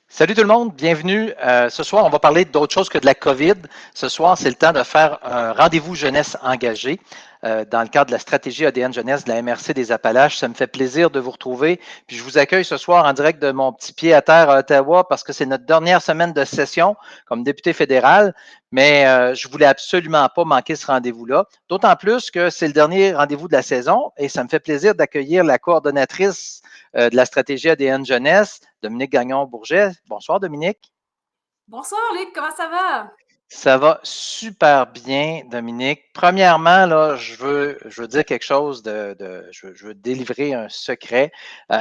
Salut tout le monde, bienvenue. Ce soir, on va parler d'autre chose que de la COVID. Ce soir, c'est le temps de faire un rendez-vous jeunesse engagé dans le cadre de la stratégie ADN jeunesse de la MRC des Appalaches. Ça me fait plaisir de vous retrouver. Puis je vous accueille ce soir en direct de mon petit pied à terre à Ottawa parce que c'est notre dernière semaine de session comme député fédéral. Mais je voulais absolument pas manquer ce rendez-vous-là. D'autant plus que c'est le dernier rendez-vous de la saison et ça me fait plaisir d'accueillir la coordonnatrice de la stratégie ADN jeunesse, Dominique Gagnon-Bourget. Bonsoir, Dominique. Bonsoir Luc, comment ça va? Ça va super bien, Dominique. Premièrement, là, je veux dire quelque chose je veux délivrer un secret.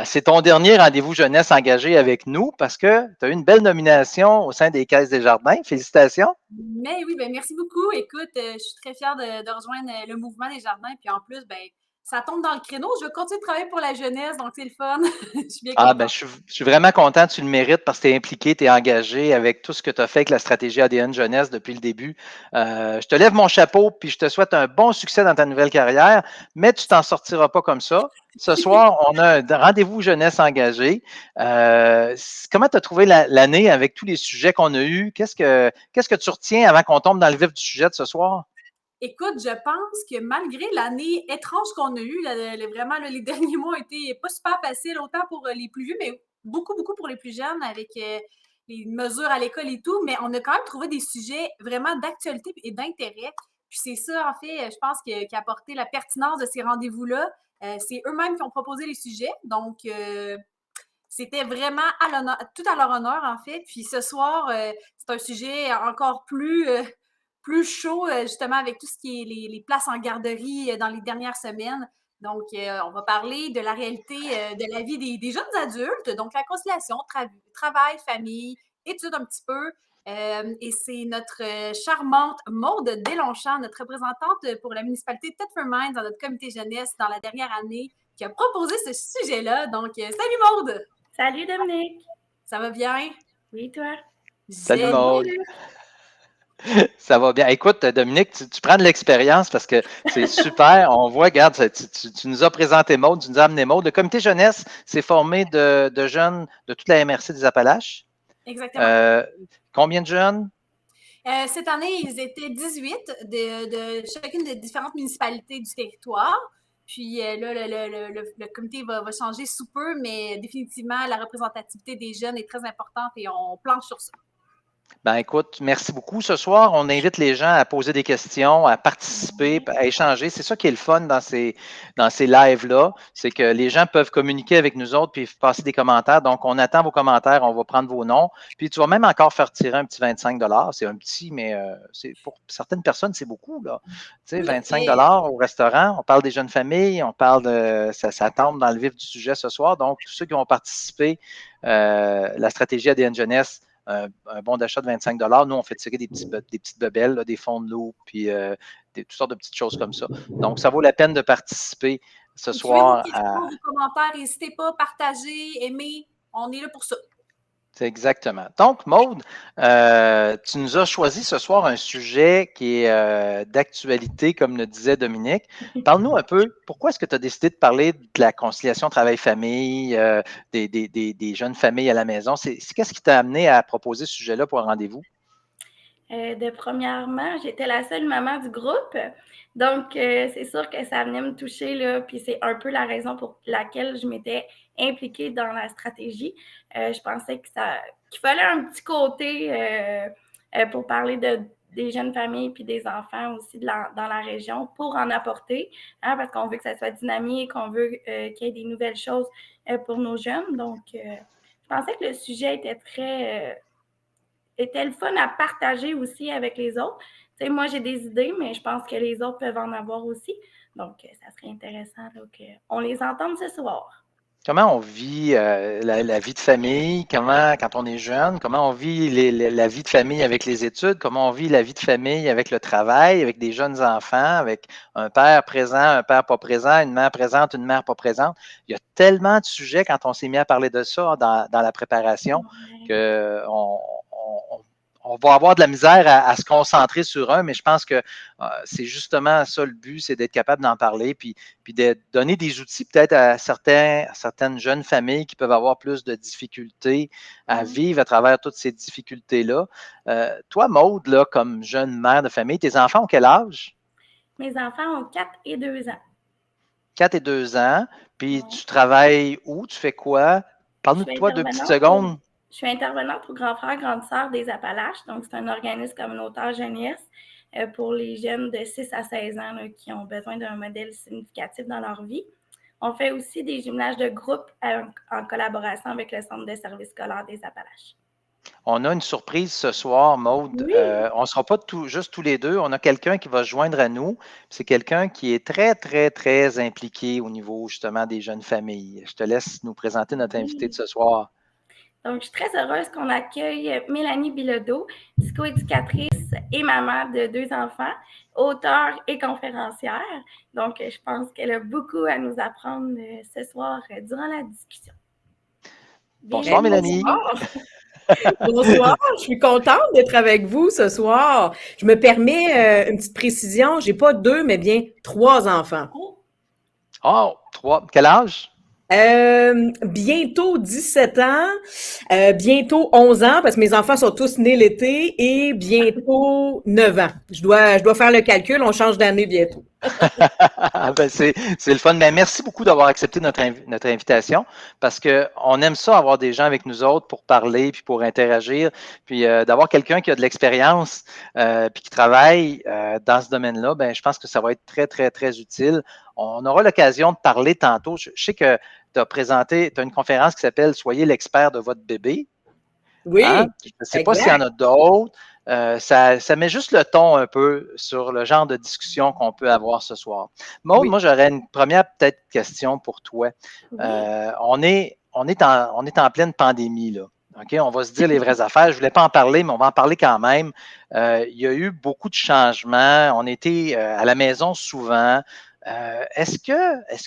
C'est ton dernier rendez-vous jeunesse engagé avec nous parce que tu as eu une belle nomination au sein des Caisses des Jardins. Félicitations. Mais oui, ben merci beaucoup. Écoute, je suis très fière de rejoindre le mouvement des jardins. Puis en plus, ben, ça tombe dans le créneau. Je vais continuer de travailler pour la jeunesse, donc c'est le fun. Je suis bien Ah, ben, contente. je suis vraiment content, tu le mérites parce que tu es impliqué, tu es engagé avec tout ce que tu as fait avec la stratégie ADN Jeunesse depuis le début. Je te lève mon chapeau puis je te souhaite un bon succès dans ta nouvelle carrière, mais tu t'en sortiras pas comme ça. Ce soir, on a un rendez-vous jeunesse engagé. Comment tu as trouvé l'année avec tous les sujets qu'on a eus? Qu'est-ce que tu retiens avant qu'on tombe dans le vif du sujet de ce soir? Écoute, je pense que malgré l'année étrange qu'on a eue, vraiment, les derniers mois ont été pas super faciles, autant pour les plus vieux, mais beaucoup, beaucoup pour les plus jeunes avec les mesures à l'école et tout. Mais on a quand même trouvé des sujets vraiment d'actualité et d'intérêt. Puis c'est ça, en fait, je pense qui a apporté la pertinence de ces rendez-vous-là. C'est eux-mêmes qui ont proposé les sujets. Donc, c'était vraiment à l'honneur, tout à leur honneur, en fait. Puis ce soir, c'est un sujet encore plus chaud, justement, avec tout ce qui est les places en garderie dans les dernières semaines. Donc, on va parler de la réalité de la vie des jeunes adultes, donc la conciliation, travail, famille, études un petit peu. Et c'est notre charmante Maude Deslongchamps, notre représentante pour la municipalité de Thetford Mines dans notre comité jeunesse dans la dernière année, qui a proposé ce sujet-là. Donc, salut Maude! Salut Dominique. Ça va bien? Oui, toi? Salut Génial! Maud. Ça va bien. Écoute, Dominique, tu prends de l'expérience parce que c'est super. On voit, regarde, tu nous as présenté Maud, tu nous as amené Maud. Le comité jeunesse s'est formé de jeunes de toute la MRC des Appalaches. Exactement. Euh, Combien de jeunes? Cette année, ils étaient 18 de chacune des différentes municipalités du territoire. Puis là, le comité va changer sous peu, mais définitivement, la représentativité des jeunes est très importante et on planche sur ça. Ben écoute, merci beaucoup. Ce soir, on invite les gens à poser des questions, à participer, à échanger. C'est ça qui est le fun dans ces lives-là, c'est que les gens peuvent communiquer avec nous autres puis passer des commentaires. Donc, on attend vos commentaires, on va prendre vos noms. Puis tu vas même encore faire tirer un petit 25 $. C'est un petit, mais c'est pour certaines personnes, c'est beaucoup, là. Tu sais, Oui, 25 mais au restaurant. On parle des jeunes familles, on parle de. Ça tombe dans le vif du sujet ce soir. Donc, tous ceux qui vont participer, la stratégie ADN Jeunesse un bon d'achat de 25 $. Nous, on fait tirer des petites bebelles, là, des fonds de l'eau, puis toutes sortes de petites choses comme ça. Donc, ça vaut la peine de participer ce écrivez vos soir questions, à. vos commentaires, n'hésitez pas, partagez, aimez, on est là pour ça. C'est exactement. Donc, Maude, tu nous as choisi ce soir un sujet qui est d'actualité, comme le disait Dominique. Parle-nous un peu, pourquoi est-ce que tu as décidé de parler de la conciliation travail-famille, des jeunes familles à la maison? Qu'est-ce qui t'a amené à proposer ce sujet-là pour un rendez-vous? Premièrement, j'étais la seule maman du groupe. Donc, c'est sûr que ça venait me toucher, là, puis c'est un peu la raison pour laquelle je m'étais impliquée dans la stratégie. Je pensais qu'il fallait un petit côté pour parler des jeunes familles puis des enfants aussi dans la région pour en apporter, hein, parce qu'on veut que ça soit dynamique, on veut qu'il y ait des nouvelles choses pour nos jeunes. Donc, je pensais que le sujet était le fun à partager aussi avec les autres. Tu sais, moi, j'ai des idées, mais je pense que les autres peuvent en avoir aussi. Donc, ça serait intéressant qu'on les entende ce soir. Comment on vit la vie de famille? Quand on est jeune, comment on vit la vie de famille avec les études? Comment on vit la vie de famille avec le travail, avec des jeunes enfants, avec un père présent, un père pas présent, une mère présente, une mère pas présente? Il y a tellement de sujets quand on s'est mis à parler de ça dans la préparation Ouais. qu'on on on va avoir de la misère à se concentrer sur un, mais je pense que c'est justement ça le but, c'est d'être capable d'en parler, puis de donner des outils peut-être à certaines jeunes familles qui peuvent avoir plus de difficultés à vivre à travers toutes ces difficultés-là. Toi, Maude, là, comme jeune mère de famille, tes enfants ont quel âge? Mes enfants ont 4 et 2 ans. 4 et 2 ans. Puis Ouais. tu travailles où? Tu fais quoi? Je Parle-nous de suis toi 2 petites intervenante pour, secondes. je suis intervenante pour Grand Frère, Grande Sœur des Appalaches. Donc, c'est un organisme communautaire jeunesse pour les jeunes de 6 à 16 ans là, qui ont besoin d'un modèle significatif dans leur vie. On fait aussi des gymnages de groupe en collaboration avec le Centre de services scolaires des Appalaches. On a une surprise ce soir, Maude. Oui. On ne sera pas juste tous les deux. On a quelqu'un qui va se joindre à nous. C'est quelqu'un qui est très, très, très impliqué au niveau justement des jeunes familles. Je te laisse nous présenter notre invité de ce soir. Donc, je suis très heureuse qu'on accueille Mélanie Bilodeau, psychoéducatrice et maman de 2 enfants, auteure et conférencière. Donc, je pense qu'elle a beaucoup à nous apprendre ce soir durant la discussion. Bonsoir, Mélanie. Bonsoir, je suis contente d'être avec vous ce soir. Je me permets une petite précision, j'ai pas 2, mais bien 3 enfants. Oh, 3. Quel âge? Bientôt 17 ans, bientôt 11 ans, parce que mes enfants sont tous nés l'été, et bientôt 9 ans. Je dois faire le calcul, on change d'année bientôt. Ben, c'est le fun. Mais merci beaucoup d'avoir accepté notre invitation parce qu'on aime ça, avoir des gens avec nous autres pour parler puis pour interagir. Puis d'avoir quelqu'un qui a de l'expérience puis qui travaille dans ce domaine-là, ben, je pense que ça va être très, très, très utile. On aura l'occasion de parler tantôt. Je sais que tu as une conférence qui s'appelle Soyez l'expert de votre bébé. Oui, hein? Je ne sais pas s'il y en a d'autres. Ça met juste le ton un peu sur le genre de discussion qu'on peut avoir ce soir. Maude, Oui. moi, j'aurais une première peut-être question pour toi. Oui. On est en pleine pandémie, là. OK, on va se dire les vraies affaires. Je ne voulais pas en parler, mais on va en parler quand même. Il y a eu beaucoup de changements. On était à la maison souvent. Est-ce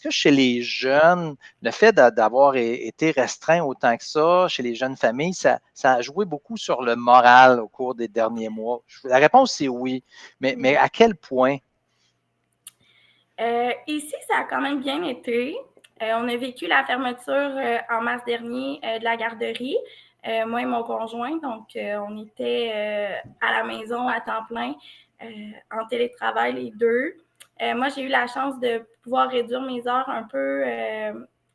que chez les jeunes, le fait d'avoir été restreint autant que ça, chez les jeunes familles, ça a joué beaucoup sur le moral au cours des derniers mois? La réponse, c'est oui. Mais à quel point? Ici, ça a quand même bien été. On a vécu la fermeture en mars dernier de la garderie, moi et mon conjoint. Donc, on était à la maison à temps plein, en télétravail les deux. Moi, j'ai eu la chance de pouvoir réduire mes heures un peu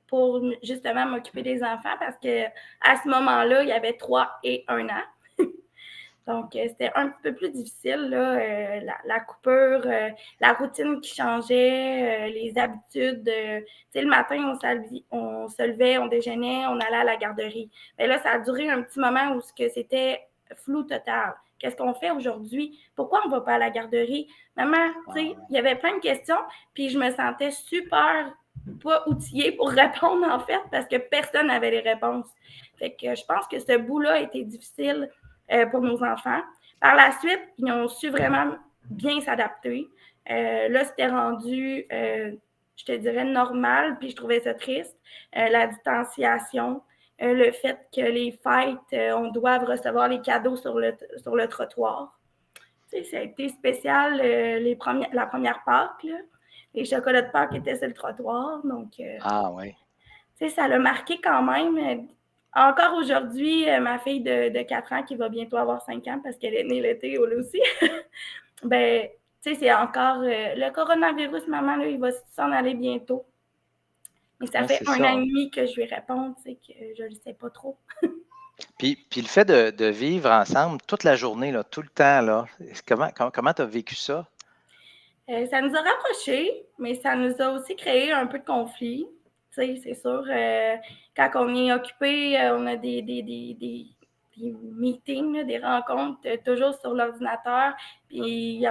pour justement m'occuper des enfants parce que à ce moment-là, il y avait 3 et 1 an. Donc, c'était un peu plus difficile, là, la coupure, la routine qui changeait, les habitudes. Tu sais, le matin, on se levait, on déjeunait, on allait à la garderie. Mais là, ça a duré un petit moment où c'était flou total. Qu'est-ce qu'on fait aujourd'hui? Pourquoi on ne va pas à la garderie? Maman, tu sais, il y avait plein de questions, puis je me sentais super pas outillée pour répondre, en fait, parce que personne n'avait les réponses. Fait que je pense que ce bout-là a été difficile pour nos enfants. Par la suite, ils ont su vraiment bien s'adapter. Là, c'était rendu, je te dirais, normal, puis je trouvais ça triste. La distanciation, le fait que les fêtes, on doit recevoir les cadeaux sur le trottoir. Tu sais, ça a été spécial la première Pâques. Là. Les chocolats de Pâques étaient sur le trottoir. Donc, Ah oui. tu sais, ça l'a marqué quand même. Encore aujourd'hui, ma fille de 4 ans qui va bientôt avoir 5 ans parce qu'elle est née l'été, elle aussi, ben, tu sais, c'est encore le coronavirus, maman, là, il va s'en aller bientôt. Mais ça Ouais, fait c'est 1 ça. an et demi que je lui réponds, tu sais, que je ne le sais pas trop. Puis le fait de vivre ensemble toute la journée, là, tout le temps, là, comment tu as vécu ça? Ça nous a rapprochés, mais ça nous a aussi créé un peu de conflit. Tu sais, c'est sûr, quand on est occupé, on a des meetings, là, des rencontres, toujours sur l'ordinateur, puis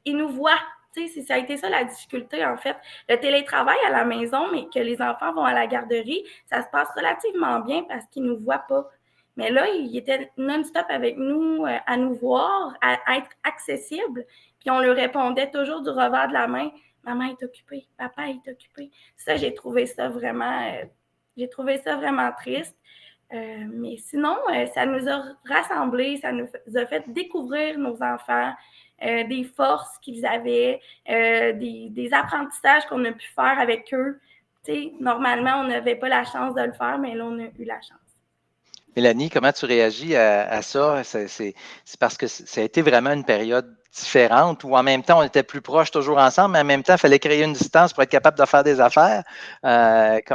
ils nous voient. Tu sais, ça a été ça la difficulté, en fait. Le télétravail à la maison, mais que les enfants vont à la garderie, ça se passe relativement bien parce qu'ils ne nous voient pas. Mais là, ils étaient non-stop avec nous, à nous voir, à être accessibles. Puis on leur répondait toujours du revers de la main, maman est occupée, papa est occupé. Ça, j'ai trouvé ça vraiment triste. Mais sinon, ça nous a rassemblés, ça nous a fait découvrir nos enfants, des forces qu'ils avaient, des apprentissages qu'on a pu faire avec eux. Tu sais, normalement, on n'avait pas la chance de le faire, mais là, on a eu la chance. Mélanie, comment tu réagis à ça? C'est parce que ça a été vraiment une période différente où en même temps, on était plus proches toujours ensemble, mais en même temps, il fallait créer une distance pour être capable de faire des affaires.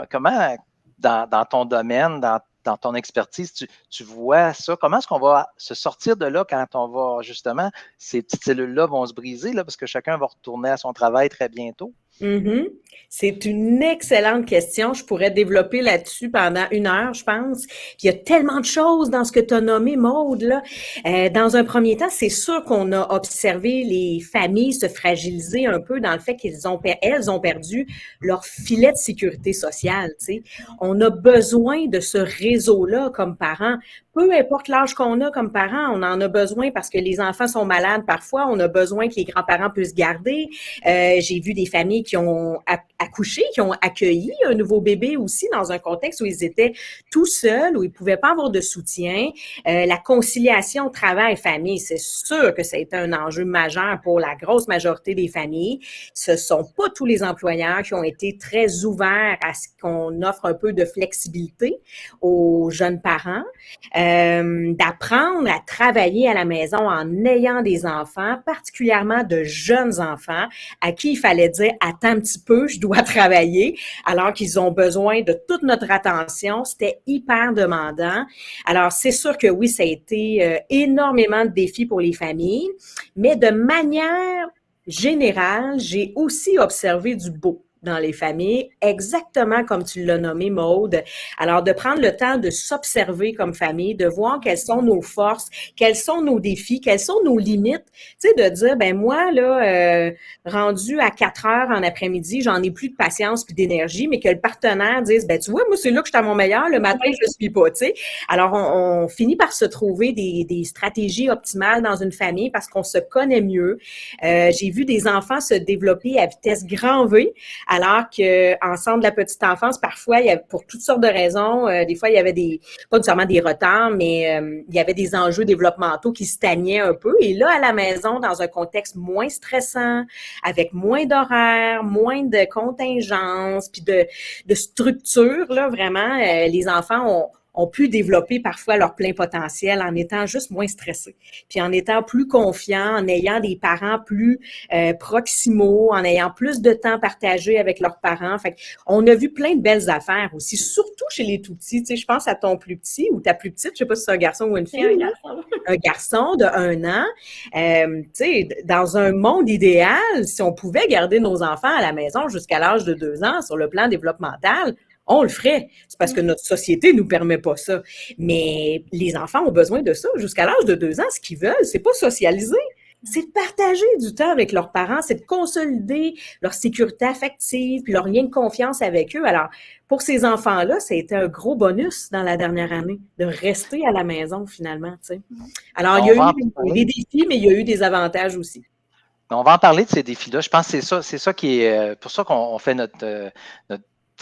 Comment, dans ton domaine, dans ton expertise, tu vois ça? Comment est-ce qu'on va se sortir de là quand on va, justement, ces petites cellules-là vont se briser, là, parce que chacun va retourner à son travail très bientôt? Mhm. C'est une excellente question. Je pourrais développer là-dessus pendant 1 heure, je pense. Puis il y a tellement de choses dans ce que tu as nommé, Maude, là. Dans un premier temps, c'est sûr qu'on a observé les familles se fragiliser un peu dans le fait elles ont perdu leur filet de sécurité sociale, tu sais. On a besoin de ce réseau-là comme parents. Peu importe l'âge qu'on a comme parents, on en a besoin parce que les enfants sont malades parfois. On a besoin que les grands-parents puissent garder. J'ai vu des familles qui ont accouché, qui ont accueilli un nouveau bébé aussi dans un contexte où ils étaient tout seuls, où ils ne pouvaient pas avoir de soutien. La conciliation travail-famille, c'est sûr que ça a été un enjeu majeur pour la grosse majorité des familles. Ce ne sont pas tous les employeurs qui ont été très ouverts à ce qu'on offre un peu de flexibilité aux jeunes parents. D'apprendre à travailler à la maison en ayant des enfants, particulièrement de jeunes enfants, à qui il fallait dire « attends un petit peu, je dois travailler », alors qu'ils ont besoin de toute notre attention. C'était hyper demandant. Alors, c'est sûr que oui, ça a été énormément de défis pour les familles, mais de manière générale, j'ai aussi observé du beau dans les familles, exactement comme tu l'as nommé, Maude. Alors, de prendre le temps de s'observer comme famille, de voir quelles sont nos forces, quels sont nos défis, quelles sont nos limites. Tu sais, de dire, ben moi, là, rendu à 4 heures en après-midi, j'en ai plus de patience puis d'énergie, mais que le partenaire dise, ben tu vois, moi, c'est là que je suis à mon meilleur, le matin, je ne suis pas, tu sais. Alors, on finit par se trouver des stratégies optimales dans une famille parce qu'on se connaît mieux. J'ai vu des enfants se développer à vitesse grand V, alors qu'en centre de la petite enfance, parfois, il y avait, pour toutes sortes de raisons, des fois, il y avait pas nécessairement des retards, mais il y avait des enjeux développementaux qui stagnaient un peu. Et là, à la maison, dans un contexte moins stressant, avec moins d'horaires, moins de contingences, puis de structure, là, vraiment, les enfants ont pu développer parfois leur plein potentiel en étant juste moins stressés, puis en étant plus confiants, en ayant des parents plus proximaux, en ayant plus de temps partagé avec leurs parents. Fait on a vu plein de belles affaires aussi, surtout chez les tout-petits. Tu sais, je pense à ton plus petit ou ta plus petite, je sais pas si c'est un garçon ou une fille. C'est un garçon. Un garçon de 1 an. Tu sais, dans un monde idéal, si on pouvait garder nos enfants à la maison jusqu'à l'âge de 2 ans sur le plan développemental, on le ferait. C'est parce que notre société nous permet pas ça. Mais les enfants ont besoin de ça. Jusqu'à l'âge de 2 ans, ce qu'ils veulent, c'est pas socialiser. C'est de partager du temps avec leurs parents, c'est de consolider leur sécurité affective, puis leur lien de confiance avec eux. Alors, pour ces enfants-là, ça a été un gros bonus dans la dernière année, de rester à la maison finalement, tu sais. Alors, il y a eu des défis, mais il y a eu des avantages aussi. On va en parler de ces défis-là. Je pense que c'est ça qui est pour ça qu'on fait notre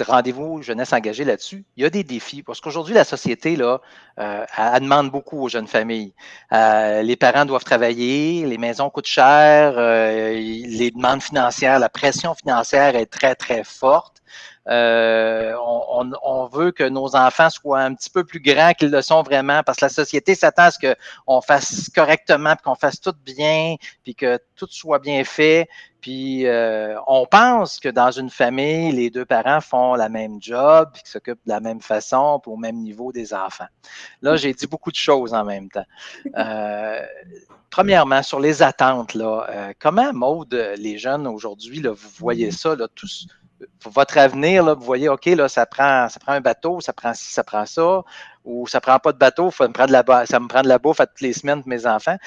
rendez-vous jeunesse engagée là-dessus. Il y a des défis parce qu'aujourd'hui, la société, là, elle demande beaucoup aux jeunes familles. Les parents doivent travailler, les maisons coûtent cher, les demandes financières, la pression financière est très, très forte. On veut que nos enfants soient un petit peu plus grands qu'ils le sont vraiment parce que la société s'attend à ce qu'on fasse correctement, puis qu'on fasse tout bien, puis que tout soit bien fait. Puis on pense que dans une famille, les 2 parents font la même job, puis qu'ils s'occupent de la même façon, puis au même niveau des enfants. Là, j'ai dit beaucoup de choses en même temps. Premièrement, sur les attentes, là, comment, Maude, les jeunes aujourd'hui, là, vous voyez ça, là, tous, votre avenir, là, vous voyez, OK, là, ça prend un bateau, ça prend ci, ça prend ça, ou ça prend pas de bateau, ça me prend de la bouffe à toutes les semaines pour mes enfants.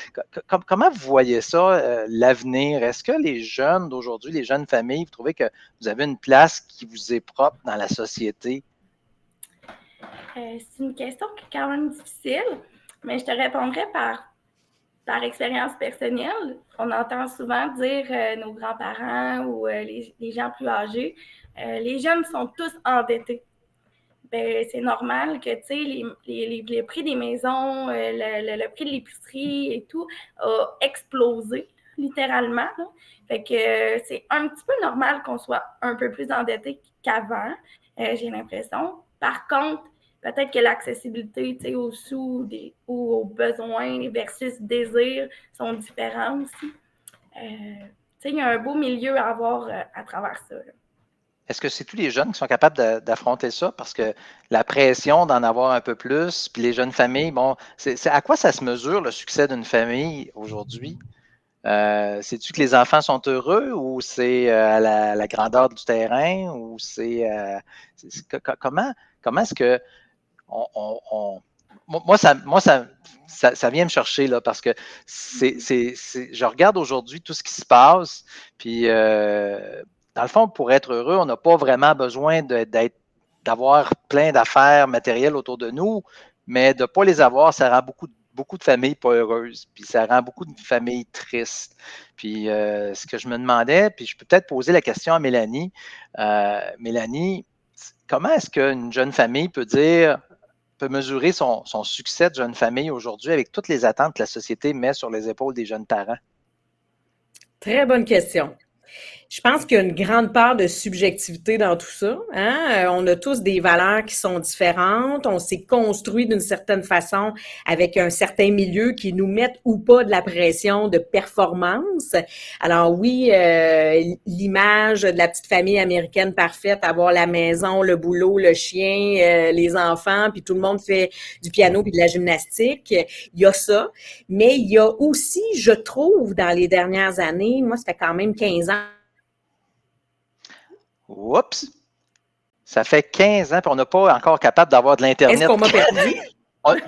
Comment vous voyez ça, l'avenir? Est-ce que les jeunes d'aujourd'hui, les jeunes familles, vous trouvez que vous avez une place qui vous est propre dans la société? C'est une question qui est quand même difficile, mais je te répondrais par expérience personnelle. On entend souvent dire nos grands-parents ou les gens plus âgés, les jeunes sont tous endettés. ben, c'est normal que, tu sais, les prix des maisons, le prix de l'épicerie et tout a explosé, littéralement. Là. Fait que c'est un petit peu normal qu'on soit un peu plus endetté qu'avant, j'ai l'impression. Par contre, peut-être que l'accessibilité, tu sais, aux sous ou aux besoins versus désirs sont différents aussi. Tu sais, il y a un beau milieu à avoir à travers ça. Là. Est-ce que c'est tous les jeunes qui sont capables d'affronter ça? Parce que la pression d'en avoir un peu plus, puis les jeunes familles, bon, c'est à quoi ça se mesure le succès d'une famille aujourd'hui? C'est-tu que les enfants sont heureux ou c'est à la grandeur du terrain ou comment est-ce que on- ça vient me chercher là parce que je regarde aujourd'hui tout ce qui se passe, puis dans le fond, pour être heureux, on n'a pas vraiment besoin d'avoir plein d'affaires matérielles autour de nous, mais de ne pas les avoir, ça rend beaucoup de familles pas heureuses, puis ça rend beaucoup de familles tristes. Puis ce que je me demandais, puis je peux peut-être poser la question à Mélanie. Mélanie, comment est-ce qu'une jeune famille peut mesurer son succès de jeune famille aujourd'hui avec toutes les attentes que la société met sur les épaules des jeunes parents? Très bonne question. Je pense qu'il y a une grande part de subjectivité dans tout ça. Hein? On a tous des valeurs qui sont différentes. On s'est construit d'une certaine façon avec un certain milieu qui nous met ou pas de la pression de performance. Alors oui, l'image de la petite famille américaine parfaite, avoir la maison, le boulot, le chien, les enfants, puis tout le monde fait du piano puis de la gymnastique. Il y a ça. Mais il y a aussi, je trouve, dans les dernières années, moi, ça fait quand même 15 ans, Oups! Ça fait 15 ans, puis on n'est pas encore capable d'avoir de l'Internet. est-ce qu'on m'a perdu?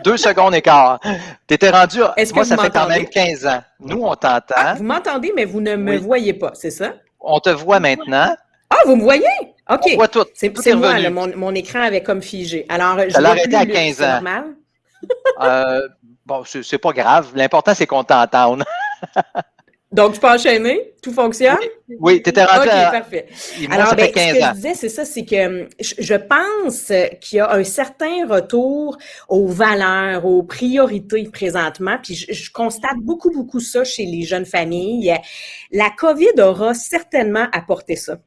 2 secondes et quart. Tu étais rendu, Est-ce que moi, vous ça fait quand même m'entendez? 15 ans. Nous, on Ah, t'entend. vous m'entendez, mais vous ne me Oui. voyez pas, c'est ça? On te voit maintenant. Ah, vous me voyez? OK. On voit tout. C'est Tout est moi, là, revenu. mon écran avait comme figé. Alors, je Ça l'a vois arrêté plus à Luc, 15 c'est ans. normal? Bon, c'est pas grave. L'important, c'est qu'on t'entende. Donc, je peux enchaîner? Tout fonctionne? Oui, tu étais rendu OK, parfait. Moi, Alors, ça fait ce 15 que je ans. disais, c'est ça, c'est que je pense qu'il y a un certain retour aux valeurs, aux priorités présentement, puis je constate beaucoup ça chez les jeunes familles. La COVID aura certainement apporté ça.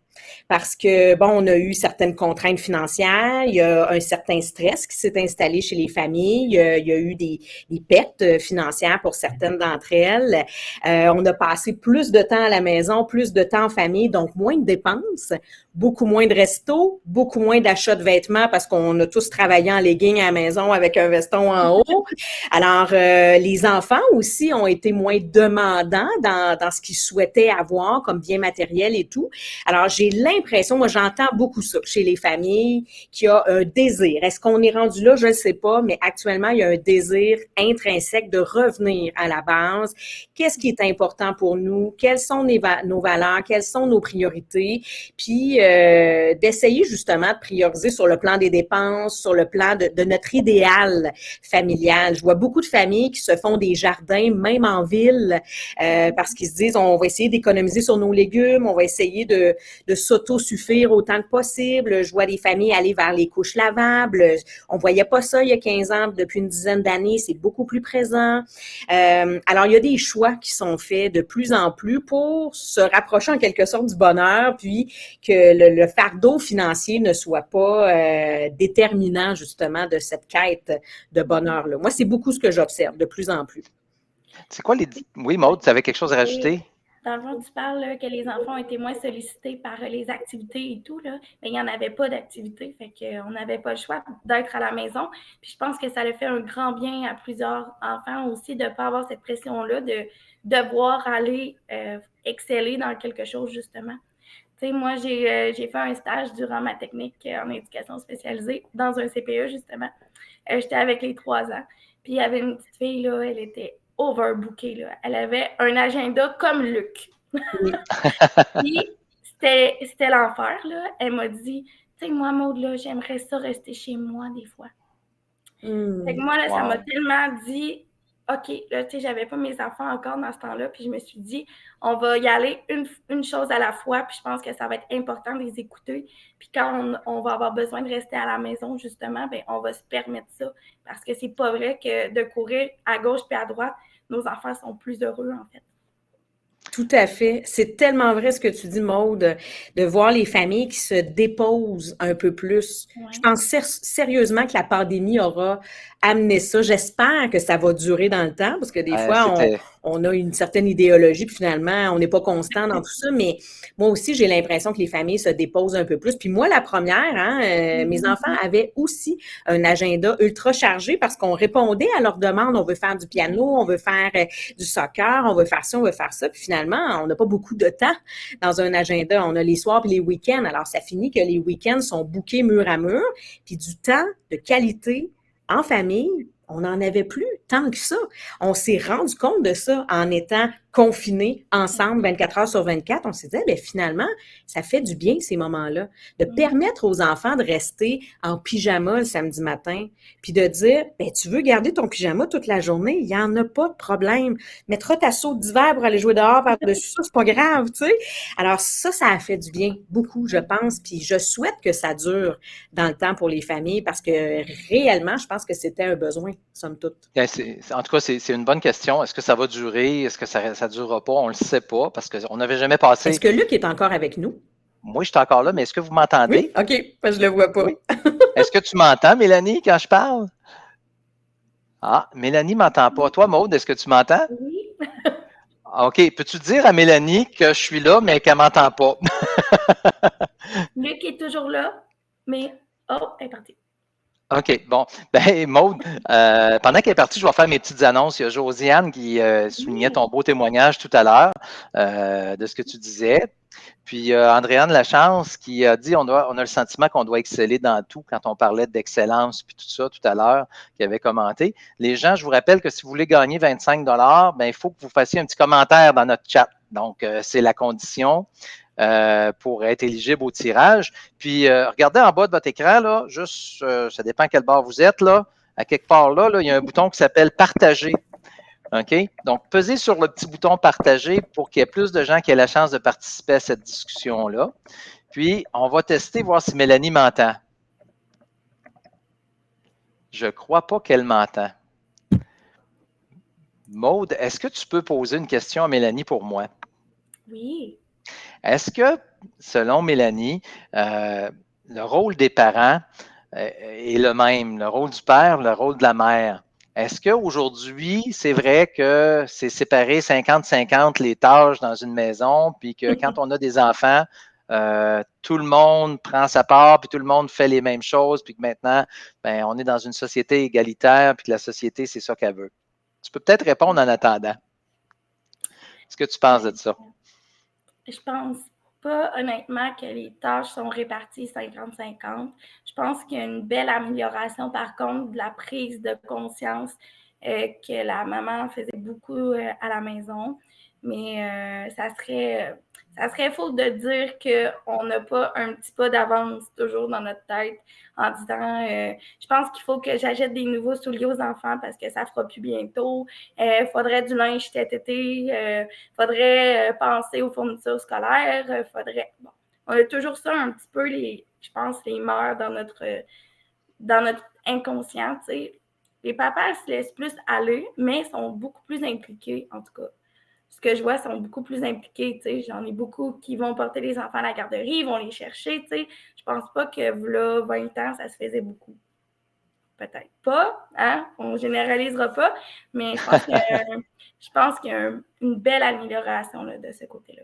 Parce que, bon, on a eu certaines contraintes financières, il y a un certain stress qui s'est installé chez les familles, il y a eu des pertes financières pour certaines d'entre elles. On a passé plus de temps à la maison, plus de temps en famille, donc moins de dépenses, beaucoup moins de restos, beaucoup moins d'achats de vêtements parce qu'on a tous travaillé en legging à la maison avec un veston en haut. Alors, les enfants aussi ont été moins demandants dans ce qu'ils souhaitaient avoir comme bien matériel et tout. Alors, j'ai l'impression, moi, j'entends beaucoup ça chez les familles, qu'il y a un désir. Est-ce qu'on est rendu là? Je ne sais pas, mais actuellement, il y a un désir intrinsèque de revenir à la base. Qu'est-ce qui est important pour nous? Quelles sont nos valeurs? Quelles sont nos priorités? Puis, d'essayer justement de prioriser sur le plan des dépenses, sur le plan de notre idéal familial. Je vois beaucoup de familles qui se font des jardins, même en ville, parce qu'ils se disent, on va essayer d'économiser sur nos légumes, on va essayer de s'auto-suffire autant que possible. Je vois des familles aller vers les couches lavables. On voyait pas ça il y a 15 ans. Depuis une dizaine d'années, c'est beaucoup plus présent. Alors, il y a des choix qui sont faits de plus en plus pour se rapprocher en quelque sorte du bonheur, puis que le fardeau financier ne soit pas déterminant justement de cette quête de bonheur-là. Moi, c'est beaucoup ce que j'observe de plus en plus. C'est quoi les... Oui, Maude, tu avais quelque chose à rajouter? Dans le fond, tu parles là, que les enfants ont été moins sollicités par les activités et tout, là, mais il n'y en avait pas d'activités, fait qu'on n'avait pas le choix d'être à la maison. Puis je pense que ça a fait un grand bien à plusieurs enfants aussi de ne pas avoir cette pression-là, de devoir aller exceller dans quelque chose, justement. Tu sais, moi, j'ai fait un stage durant ma technique en éducation spécialisée dans un CPE, justement. J'étais avec les 3 ans. Puis il y avait une petite fille, là, elle était overbookée, là. Elle avait un agenda comme Luc. Puis c'était l'enfer, là. Elle m'a dit, tu sais, moi, Maude, là, j'aimerais ça rester chez moi des fois. Fait que moi, là, ça m'a tellement dit, OK, là, tu sais, j'avais pas mes enfants encore dans ce temps-là, puis je me suis dit, on va y aller une chose à la fois, puis je pense que ça va être important de les écouter. Puis quand on va avoir besoin de rester à la maison, justement, ben on va se permettre ça. Parce que c'est pas vrai que de courir à gauche puis à droite, nos enfants sont plus heureux, en fait. Tout à fait. C'est tellement vrai ce que tu dis, Maude, de voir les familles qui se déposent un peu plus. Je Ouais. pense sérieusement que la pandémie aura amené ça. J'espère que ça va durer dans le temps, parce que des fois, C'était on a une certaine idéologie, puis finalement, on n'est pas constant dans tout ça. Mais moi aussi, j'ai l'impression que les familles se déposent un peu plus. Puis moi, la première, mes enfants avaient aussi un agenda ultra chargé parce qu'on répondait à leurs demandes. On veut faire du piano, on veut faire du soccer, on veut faire ça, on veut faire ça. Puis finalement, on n'a pas beaucoup de temps dans un agenda. On a les soirs et les week-ends. Alors, ça finit que les week-ends sont bookés mur à mur. Puis du temps de qualité en famille, on n'en avait plus tant que ça. On s'est rendu compte de ça en étant confinés ensemble 24 heures sur 24. On s'est dit, bien, finalement, ça fait du bien ces moments-là. De permettre aux enfants de rester en pyjama le samedi matin, puis de dire, bien, tu veux garder ton pyjama toute la journée, il n'y en a pas de problème. Mettras ta saute d'hiver pour aller jouer dehors par-dessus ça, c'est pas grave, tu sais. Alors ça a fait du bien, beaucoup, je pense, puis je souhaite que ça dure dans le temps pour les familles parce que réellement, je pense que c'était un besoin, somme toute. En tout cas, c'est une bonne question. Est-ce que ça va durer? Est-ce que ça ne durera pas? On ne le sait pas parce qu'on n'avait jamais passé. Est-ce que Luc est encore avec nous? Moi, je suis encore là, mais est-ce que vous m'entendez? Oui? OK, je ne le vois pas. Oui. Est-ce que tu m'entends, Mélanie, quand je parle? Ah, Mélanie ne m'entend pas. Toi, Maude, est-ce que tu m'entends? Oui. OK. Peux-tu dire à Mélanie que je suis là, mais qu'elle ne m'entend pas? Luc est toujours là, mais oh, elle est partie. OK, bon. Ben, Maude, pendant qu'elle est partie, je vais faire mes petites annonces. Il y a Josiane qui soulignait ton beau témoignage tout à l'heure de ce que tu disais. Puis Andréane Lachance qui a dit on a le sentiment qu'on doit exceller dans tout quand on parlait d'excellence puis tout ça tout à l'heure, qui avait commenté. Les gens, je vous rappelle que si vous voulez gagner 25 ben, il faut que vous fassiez un petit commentaire dans notre chat. Donc, c'est la condition. Pour être éligible au tirage. Puis, regardez en bas de votre écran, là, juste, ça dépend quel bord vous êtes, là. À quelque part là, il y a un bouton qui s'appelle Partager. OK? Donc, pesez sur le petit bouton Partager pour qu'il y ait plus de gens qui aient la chance de participer à cette discussion-là. Puis, on va tester, voir si Mélanie m'entend. Je ne crois pas qu'elle m'entend. Maude, est-ce que tu peux poser une question à Mélanie pour moi? Oui. Est-ce que, selon Mélanie, le rôle des parents est le même, le rôle du père, le rôle de la mère? Est-ce qu'aujourd'hui, c'est vrai que c'est séparé 50-50 les tâches dans une maison, puis que quand on a des enfants, tout le monde prend sa part, puis tout le monde fait les mêmes choses, puis que maintenant, ben, on est dans une société égalitaire, puis que la société, c'est ça qu'elle veut? Tu peux peut-être répondre en attendant. Qu'est-ce que tu penses de ça? Je pense pas, honnêtement, que les tâches sont réparties 50-50. Je pense qu'il y a une belle amélioration, par contre, de la prise de conscience que la maman faisait beaucoup à la maison. Mais ça serait faux de dire qu'on n'a pas un petit pas d'avance toujours dans notre tête en disant je pense qu'il faut que j'achète des nouveaux souliers aux enfants parce que ça fera plus bientôt. Faudrait du linge cet été. Faudrait penser aux fournitures scolaires. Bon, on a toujours ça un petit peu, je pense, les mœurs dans notre inconscient. T'sais. Les papas se laissent plus aller, mais sont beaucoup plus impliqués, en tout cas. Ce que je vois, sont beaucoup plus impliqués. T'sais. J'en ai beaucoup qui vont porter les enfants à la garderie, ils vont les chercher. T'sais. Je pense pas que là, 20 ans, ça se faisait beaucoup. Peut-être pas, hein? On ne généralisera pas, mais je pense qu'il y a une belle amélioration là, de ce côté-là.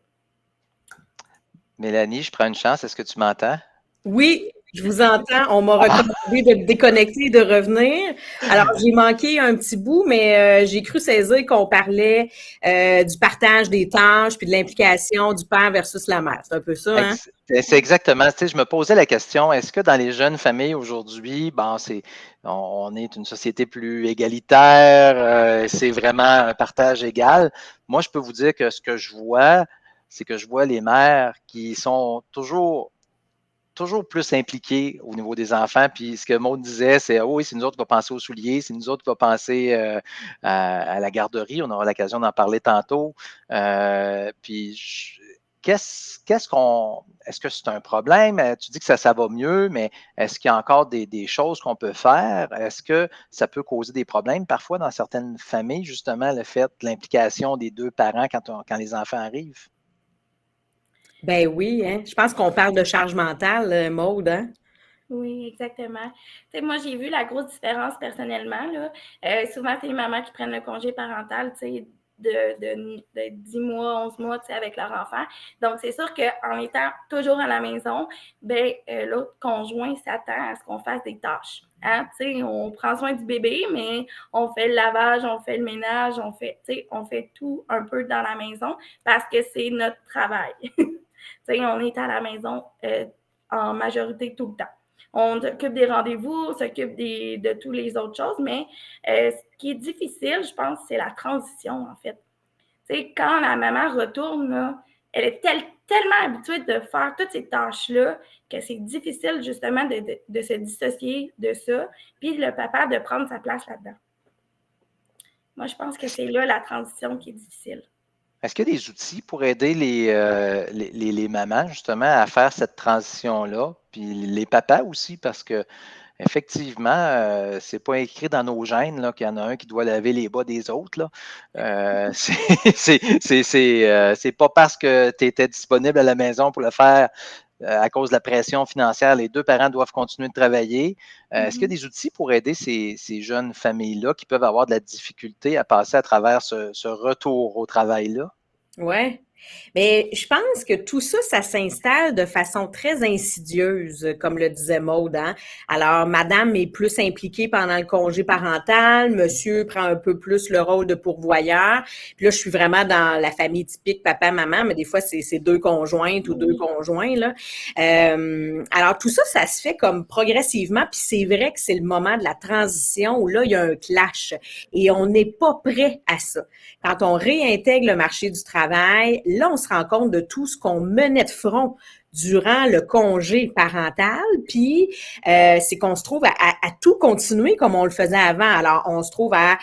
Mélanie, je prends une chance. Est-ce que tu m'entends? Oui, je vous entends. On m'a recommandé de me déconnecter et de revenir. Alors, j'ai manqué un petit bout, mais j'ai cru saisir qu'on parlait du partage des tâches puis de l'implication du père versus la mère. C'est un peu ça, hein? C'est exactement. Tu sais, je me posais la question, est-ce que dans les jeunes familles aujourd'hui, bon, on est une société plus égalitaire, c'est vraiment un partage égal? Moi, je peux vous dire que ce que je vois, c'est que je vois les mères qui sont toujours toujours plus impliqués au niveau des enfants. Puis ce que Maud disait, c'est oh oui, c'est nous autres qui va penser aux souliers, c'est nous autres qui va penser à la garderie. On aura l'occasion d'en parler tantôt. Est-ce que c'est un problème? Tu dis que ça va mieux, mais est-ce qu'il y a encore des choses qu'on peut faire? Est-ce que ça peut causer des problèmes parfois dans certaines familles, justement, le fait de l'implication des deux parents quand les enfants arrivent? Ben oui, hein? Je pense qu'on parle de charge mentale, Maude, hein? Oui, exactement. Tu sais, moi, j'ai vu la grosse différence personnellement, là. Souvent, c'est les mamans qui prennent le congé parental, tu sais, de 10 mois, 11 mois, tu sais, avec leur enfant. Donc, c'est sûr qu'en étant toujours à la maison, ben, l'autre conjoint s'attend à ce qu'on fasse des tâches. Hein? Tu sais, on prend soin du bébé, mais on fait le lavage, on fait le ménage, tu sais, on fait tout un peu dans la maison parce que c'est notre travail. Tu sais, on est à la maison en majorité tout le temps. On s'occupe des rendez-vous, on s'occupe de toutes les autres choses, mais ce qui est difficile, je pense, c'est la transition, en fait. Tu sais, quand la maman retourne, là, elle est tellement habituée de faire toutes ces tâches-là que c'est difficile, justement, de se dissocier de ça, puis le papa de prendre sa place là-dedans. Moi, je pense que c'est là la transition qui est difficile. Est-ce qu'il y a des outils pour aider les mamans, justement, à faire cette transition-là? Puis les papas aussi, parce que effectivement, c'est pas écrit dans nos gènes là, qu'il y en a un qui doit laver les bas des autres. Là. C'est pas parce que tu étais disponible à la maison pour le faire à cause de la pression financière, les deux parents doivent continuer de travailler. Est-ce qu'il y a des outils pour aider ces jeunes familles-là qui peuvent avoir de la difficulté à passer à travers ce retour au travail-là? Ouais. Mais je pense que tout ça, ça s'installe de façon très insidieuse, comme le disait Maude, hein. Alors, madame est plus impliquée pendant le congé parental, monsieur prend un peu plus le rôle de pourvoyeur. Puis là, je suis vraiment dans la famille typique papa-maman, mais des fois, c'est deux conjointes ou deux conjoints, là. Alors, tout ça, ça se fait comme progressivement, puis c'est vrai que c'est le moment de la transition où là, il y a un clash et on n'est pas prêt à ça. Quand on réintègre le marché du travail, là, on se rend compte de tout ce qu'on menait de front durant le congé parental, puis c'est qu'on se trouve à tout continuer comme on le faisait avant. Alors, on se trouve à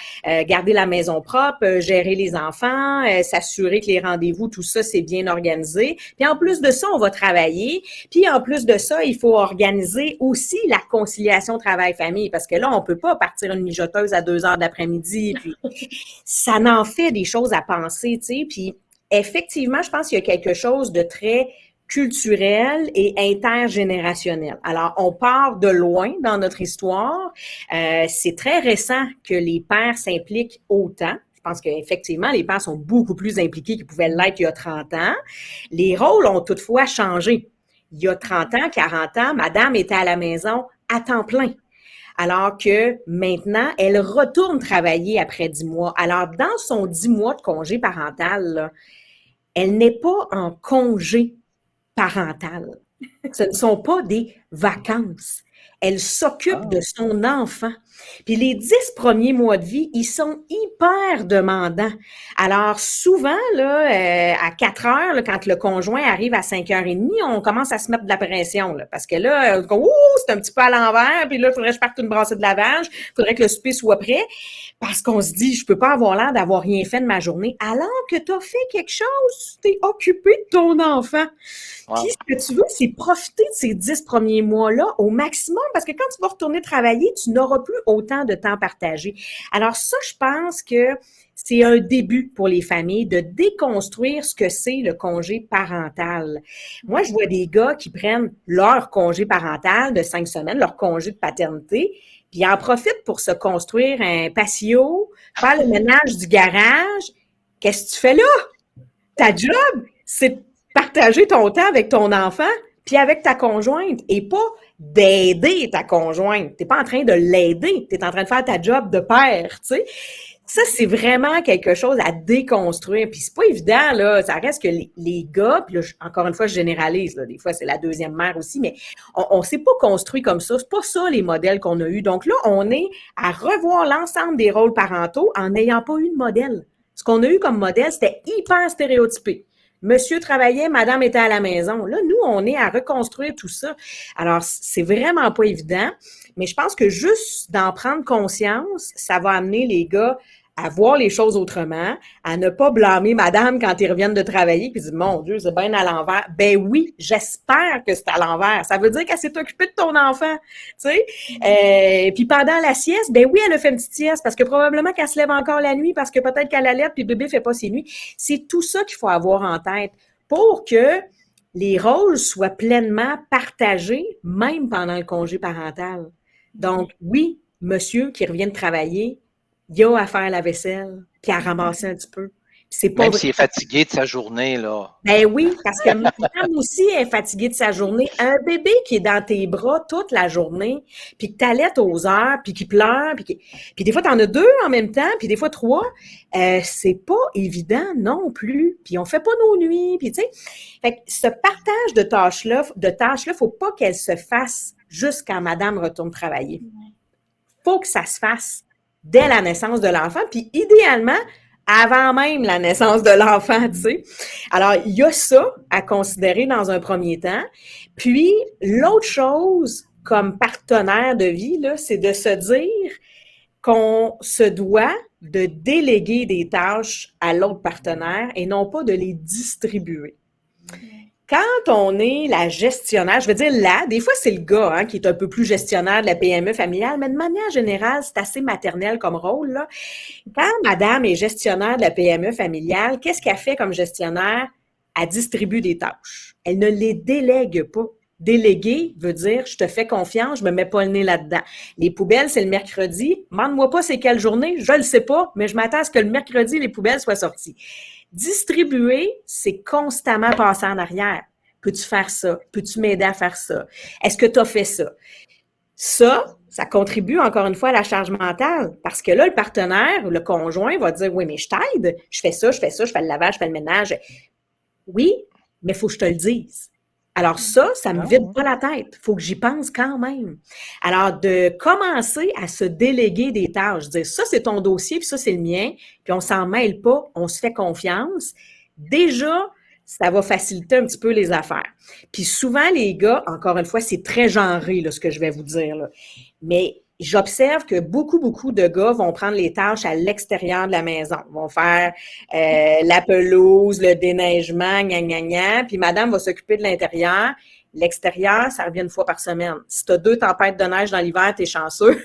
garder la maison propre, gérer les enfants, s'assurer que les rendez-vous, tout ça, c'est bien organisé. Puis en plus de ça, on va travailler. Puis en plus de ça, il faut organiser aussi la conciliation travail-famille, parce que là, on peut pas partir une mijoteuse à 2 heures d'après-midi. Puis ça en fait des choses à penser, tu sais. Puis effectivement, je pense qu'il y a quelque chose de très culturel et intergénérationnel. Alors, on part de loin dans notre histoire. C'est très récent que les pères s'impliquent autant. Je pense qu'effectivement, les pères sont beaucoup plus impliqués qu'ils pouvaient l'être il y a 30 ans. Les rôles ont toutefois changé. Il y a 30 ans, 40 ans, madame était à la maison à temps plein. Alors que maintenant, elle retourne travailler après 10 mois. Alors, dans son 10 mois de congé parental, là, elle n'est pas en congé parental. Ce ne sont pas des vacances. Elle s'occupe de son enfant. Puis les 10 premiers mois de vie, ils sont hyper demandants. Alors souvent, là, à 4 heures, là, quand le conjoint arrive à 5h30, on commence à se mettre de la pression. Là, parce que là, c'est un petit peu à l'envers, puis là, il faudrait que je parte une brassée de lavage, il faudrait que le souper soit prêt, parce qu'on se dit, je peux pas avoir l'air d'avoir rien fait de ma journée, alors que tu as fait quelque chose, tu t'es occupé de ton enfant. Wow. Puis ce que tu veux, c'est profiter de ces 10 premiers mois-là au maximum, parce que quand tu vas retourner travailler, tu n'auras plus autant de temps partagé. Alors ça, je pense que c'est un début pour les familles de déconstruire ce que c'est le congé parental. Moi, je vois des gars qui prennent leur congé parental de 5 semaines, leur congé de paternité, puis ils en profitent pour se construire un patio, faire le ménage du garage. Qu'est-ce que tu fais là? Ta job, c'est partager ton temps avec ton enfant puis avec ta conjointe et pas d'aider ta conjointe. T'es pas en train de l'aider, t'es en train de faire ta job de père, tu sais. Ça, c'est vraiment quelque chose à déconstruire. Puis c'est pas évident, là. Ça reste que les gars, puis là, encore une fois, je généralise, là. Des fois, c'est la deuxième mère aussi, mais on s'est pas construit comme ça. C'est pas ça, les modèles qu'on a eus. Donc là, on est à revoir l'ensemble des rôles parentaux en n'ayant pas eu de modèle. Ce qu'on a eu comme modèle, c'était hyper stéréotypé. Monsieur travaillait, madame était à la maison. Là, nous, on est à reconstruire tout ça. Alors, c'est vraiment pas évident, mais je pense que juste d'en prendre conscience, ça va amener les gars à voir les choses autrement, à ne pas blâmer madame quand ils reviennent de travailler, puis dire, mon Dieu, c'est bien à l'envers. Ben oui, j'espère que c'est à l'envers. Ça veut dire qu'elle s'est occupée de ton enfant, tu sais. Puis pendant la sieste, ben oui, elle a fait une petite sieste, parce que probablement qu'elle se lève encore la nuit, parce que peut-être qu'elle allait, puis le bébé fait pas ses nuits. C'est tout ça qu'il faut avoir en tête pour que les rôles soient pleinement partagés, même pendant le congé parental. Donc, oui, monsieur qui revient de travailler, il a à faire la vaisselle, puis à ramasser un petit peu. C'est pas Même vrai. s'il est fatigué de sa journée, là. Ben oui, parce que madame aussi est fatiguée de sa journée. Un bébé qui est dans tes bras toute la journée, puis que t'allaites aux heures, puis qui pleure, puis des fois t'en as 2 en même temps, puis des fois 3, c'est pas évident non plus. Puis on fait pas nos nuits, puis tu sais. Fait que ce partage de tâches-là, faut pas qu'elle se fasse juste quand madame retourne travailler. Faut que ça se fasse dès la naissance de l'enfant, puis idéalement, avant même la naissance de l'enfant, tu sais. Alors, il y a ça à considérer dans un premier temps. Puis, l'autre chose, comme partenaire de vie, là, c'est de se dire qu'on se doit de déléguer des tâches à l'autre partenaire et non pas de les distribuer. Quand on est la gestionnaire, je veux dire des fois c'est le gars qui est un peu plus gestionnaire de la PME familiale, mais de manière générale, c'est assez maternel comme rôle, là. Quand madame est gestionnaire de la PME familiale, qu'est-ce qu'elle fait comme gestionnaire? Elle distribue des tâches. Elle ne les délègue pas. Déléguer veut dire je te fais confiance, je me mets pas le nez là-dedans. Les poubelles, c'est le mercredi. Demande-moi pas c'est quelle journée, je le sais pas, mais je m'attends à ce que le mercredi, les poubelles soient sorties. Distribuer, c'est constamment passer en arrière. Peux-tu faire ça? Peux-tu m'aider à faire ça? Est-ce que tu as fait ça? Ça contribue encore une fois à la charge mentale parce que là, le partenaire, le conjoint va dire, oui, mais je t'aide, je fais ça, je fais le lavage, je fais le ménage. Oui, mais il faut que je te le dise. Alors ça me vide pas la tête. Il faut que j'y pense quand même. Alors, de commencer à se déléguer des tâches, dire ça, c'est ton dossier, puis ça, c'est le mien, puis on s'en mêle pas, on se fait confiance. Déjà, ça va faciliter un petit peu les affaires. Puis souvent, les gars, encore une fois, c'est très genré, là, ce que je vais vous dire, là. Mais j'observe que beaucoup de gars vont prendre les tâches à l'extérieur de la maison. Ils vont faire la pelouse, le déneigement, gna, puis madame va s'occuper de l'intérieur. L'extérieur, ça revient une fois par semaine. Si tu as 2 tempêtes de neige dans l'hiver, t'es chanceux.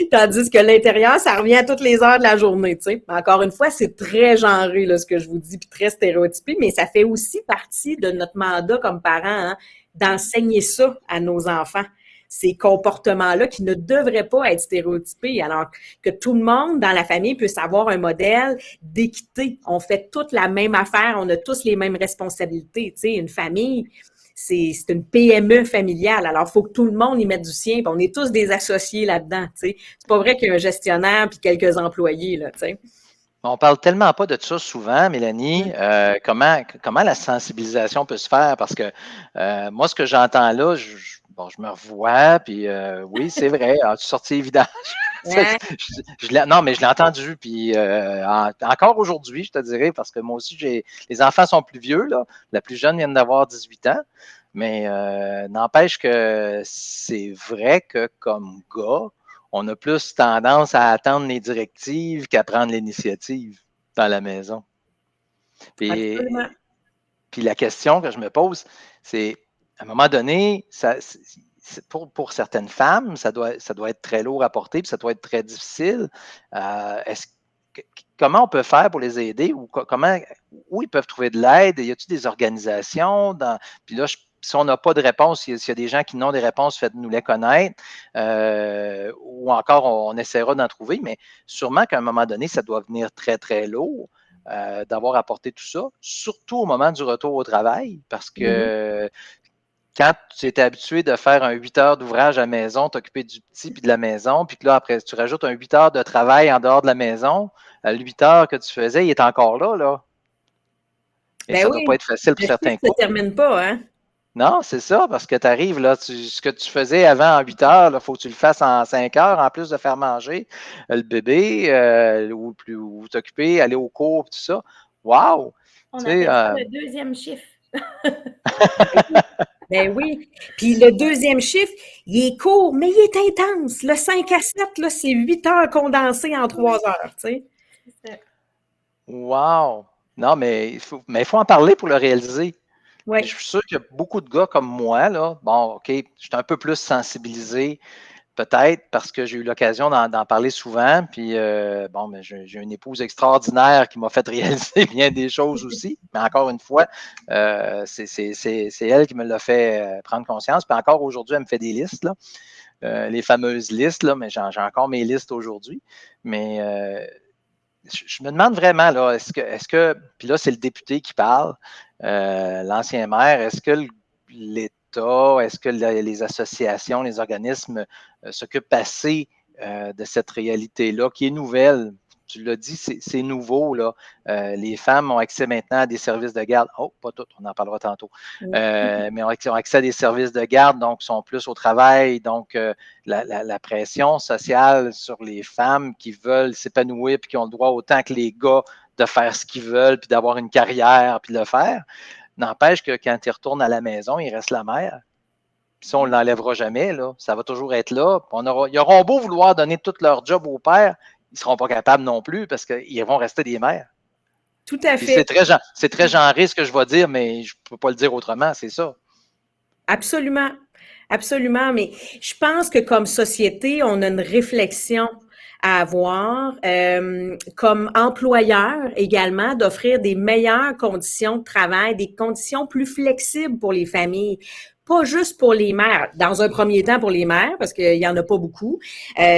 Tandis que l'intérieur, ça revient à toutes les heures de la journée, tu sais. Encore une fois, c'est très genré, là, ce que je vous dis, puis très stéréotypé, mais ça fait aussi partie de notre mandat comme parents, d'enseigner ça à nos enfants. Ces comportements-là qui ne devraient pas être stéréotypés, alors que tout le monde dans la famille puisse avoir un modèle d'équité. On fait toute la même affaire, on a tous les mêmes responsabilités. Tu sais, une famille, c'est une PME familiale, alors il faut que tout le monde y mette du sien, puis on est tous des associés là-dedans. Tu sais. C'est pas vrai qu'il y a un gestionnaire puis quelques employés, là, tu sais. On parle tellement pas de ça souvent, Mélanie. Comment la sensibilisation peut se faire? Parce que moi, ce que j'entends là, je me revois, puis oui, c'est vrai. Tu sorti évident. Non, mais je l'ai entendu, puis encore aujourd'hui, je te dirais, parce que moi aussi, les enfants sont plus vieux, là. La plus jeune vient d'avoir 18 ans. Mais n'empêche que c'est vrai que comme gars, on a plus tendance à attendre les directives qu'à prendre l'initiative dans la maison. Puis la question que je me pose, c'est, à un moment donné, pour certaines femmes, ça doit être très lourd à porter, puis ça doit être très difficile. Comment on peut faire pour les aider? Ou où ils peuvent trouver de l'aide? Y a-t-il des organisations? Puis là, si on n'a pas de réponse, s'il y a des gens qui n'ont des réponses, faites-nous les connaître. Ou encore, on essaiera d'en trouver, mais sûrement qu'à un moment donné, ça doit venir très, très lourd d'avoir apporté tout ça, surtout au moment du retour au travail, parce que quand tu étais habitué de faire un 8 heures d'ouvrage à la maison, t'occuper du petit puis de la maison, puis que là, après, tu rajoutes un 8 heures de travail en dehors de la maison, le 8 heures que tu faisais, il est encore là. Et ça ne doit pas être facile pour certains couples. Ça ne termine pas, hein? Non, c'est ça, parce que tu arrives, là, ce que tu faisais avant en 8 heures, il faut que tu le fasses en 5 heures, en plus de faire manger le bébé, ou t'occuper, aller au cours, tout ça. Wow! On Tu sais, appelle ça le deuxième chiffre. Ben oui. Puis le deuxième chiffre, il est court, mais il est intense. Le 5 à 7, là, c'est 8 heures condensées en 3 heures, tu sais. C'est ça. wow! Non, mais il faut en parler pour le réaliser. Oui. Puis je suis sûr qu'il y a beaucoup de gars comme moi, là. Bon, OK, je suis un peu plus sensibilisé, peut-être parce que j'ai eu l'occasion d'en parler souvent. Puis, bon, mais j'ai une épouse extraordinaire qui m'a fait réaliser bien des choses aussi. Mais encore une fois, c'est elle qui me l'a fait prendre conscience. Puis encore aujourd'hui, elle me fait des listes, là. Les fameuses listes, là, mais j'ai encore mes listes aujourd'hui. Mais je me demande vraiment, là, est-ce que, puis là, c'est le député qui parle, l'ancien maire, est-ce que l'État, est-ce que les associations, les organismes s'occupent assez de cette réalité-là qui est nouvelle? Tu l'as dit, c'est nouveau, là. Les femmes ont accès maintenant à des services de garde. Oh, pas toutes, on en parlera tantôt. Mais ont accès à des services de garde, donc sont plus au travail. Donc, la pression sociale sur les femmes qui veulent s'épanouir puis qui ont le droit autant que les gars de faire ce qu'ils veulent puis d'avoir une carrière puis de le faire. N'empêche que quand ils retournent à la maison, il reste la mère. Puis ça, on ne l'enlèvera jamais, là. Ça va toujours être là. Ils auront beau vouloir donner tout leur job au père, ils ne seront pas capables non plus parce qu'ils vont rester des mères. Tout à Puis fait. c'est très genré ce que je vais dire, mais je ne peux pas le dire autrement, c'est ça. Absolument. Absolument. Mais je pense que comme société, on a une réflexion à avoir, comme employeur également, d'offrir des meilleures conditions de travail, des conditions plus flexibles pour les familles. Pas juste pour les mères, dans un premier temps pour les mères, parce qu'il y en a pas beaucoup.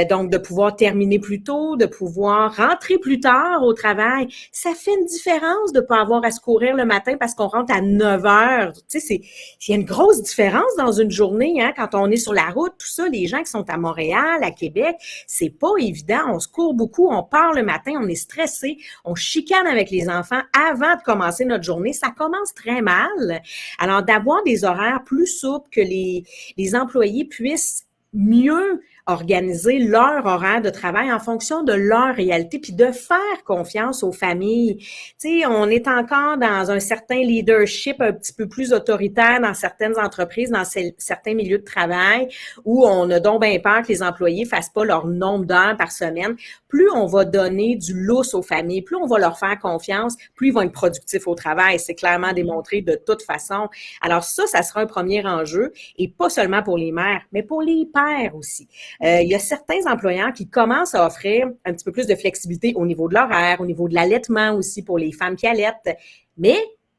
Donc, de pouvoir terminer plus tôt, de pouvoir rentrer plus tard au travail, ça fait une différence de pas avoir à se courir le matin parce qu'on rentre à 9 heures. Tu sais, il y a une grosse différence dans une journée, hein, quand on est sur la route, tout ça, les gens qui sont à Montréal, à Québec, c'est pas évident. On se court beaucoup, on part le matin, on est stressé, on chicane avec les enfants avant de commencer notre journée. Ça commence très mal. Alors, d'avoir des horaires plus souples, que les employés puissent mieux organiser leur horaire de travail en fonction de leur réalité, puis de faire confiance aux familles. Tu sais, on est encore dans un certain leadership un petit peu plus autoritaire dans certaines entreprises, dans certains milieux de travail, où on a donc bien peur que les employés fassent pas leur nombre d'heures par semaine. Plus on va donner du lousse aux familles, plus on va leur faire confiance, plus ils vont être productifs au travail. C'est clairement démontré de toute façon. Alors ça sera un premier enjeu, et pas seulement pour les mères, mais pour les pères aussi. Il y a certains employeurs qui commencent à offrir un petit peu plus de flexibilité au niveau de l'horaire, au niveau de l'allaitement aussi pour les femmes qui allaitent. Mais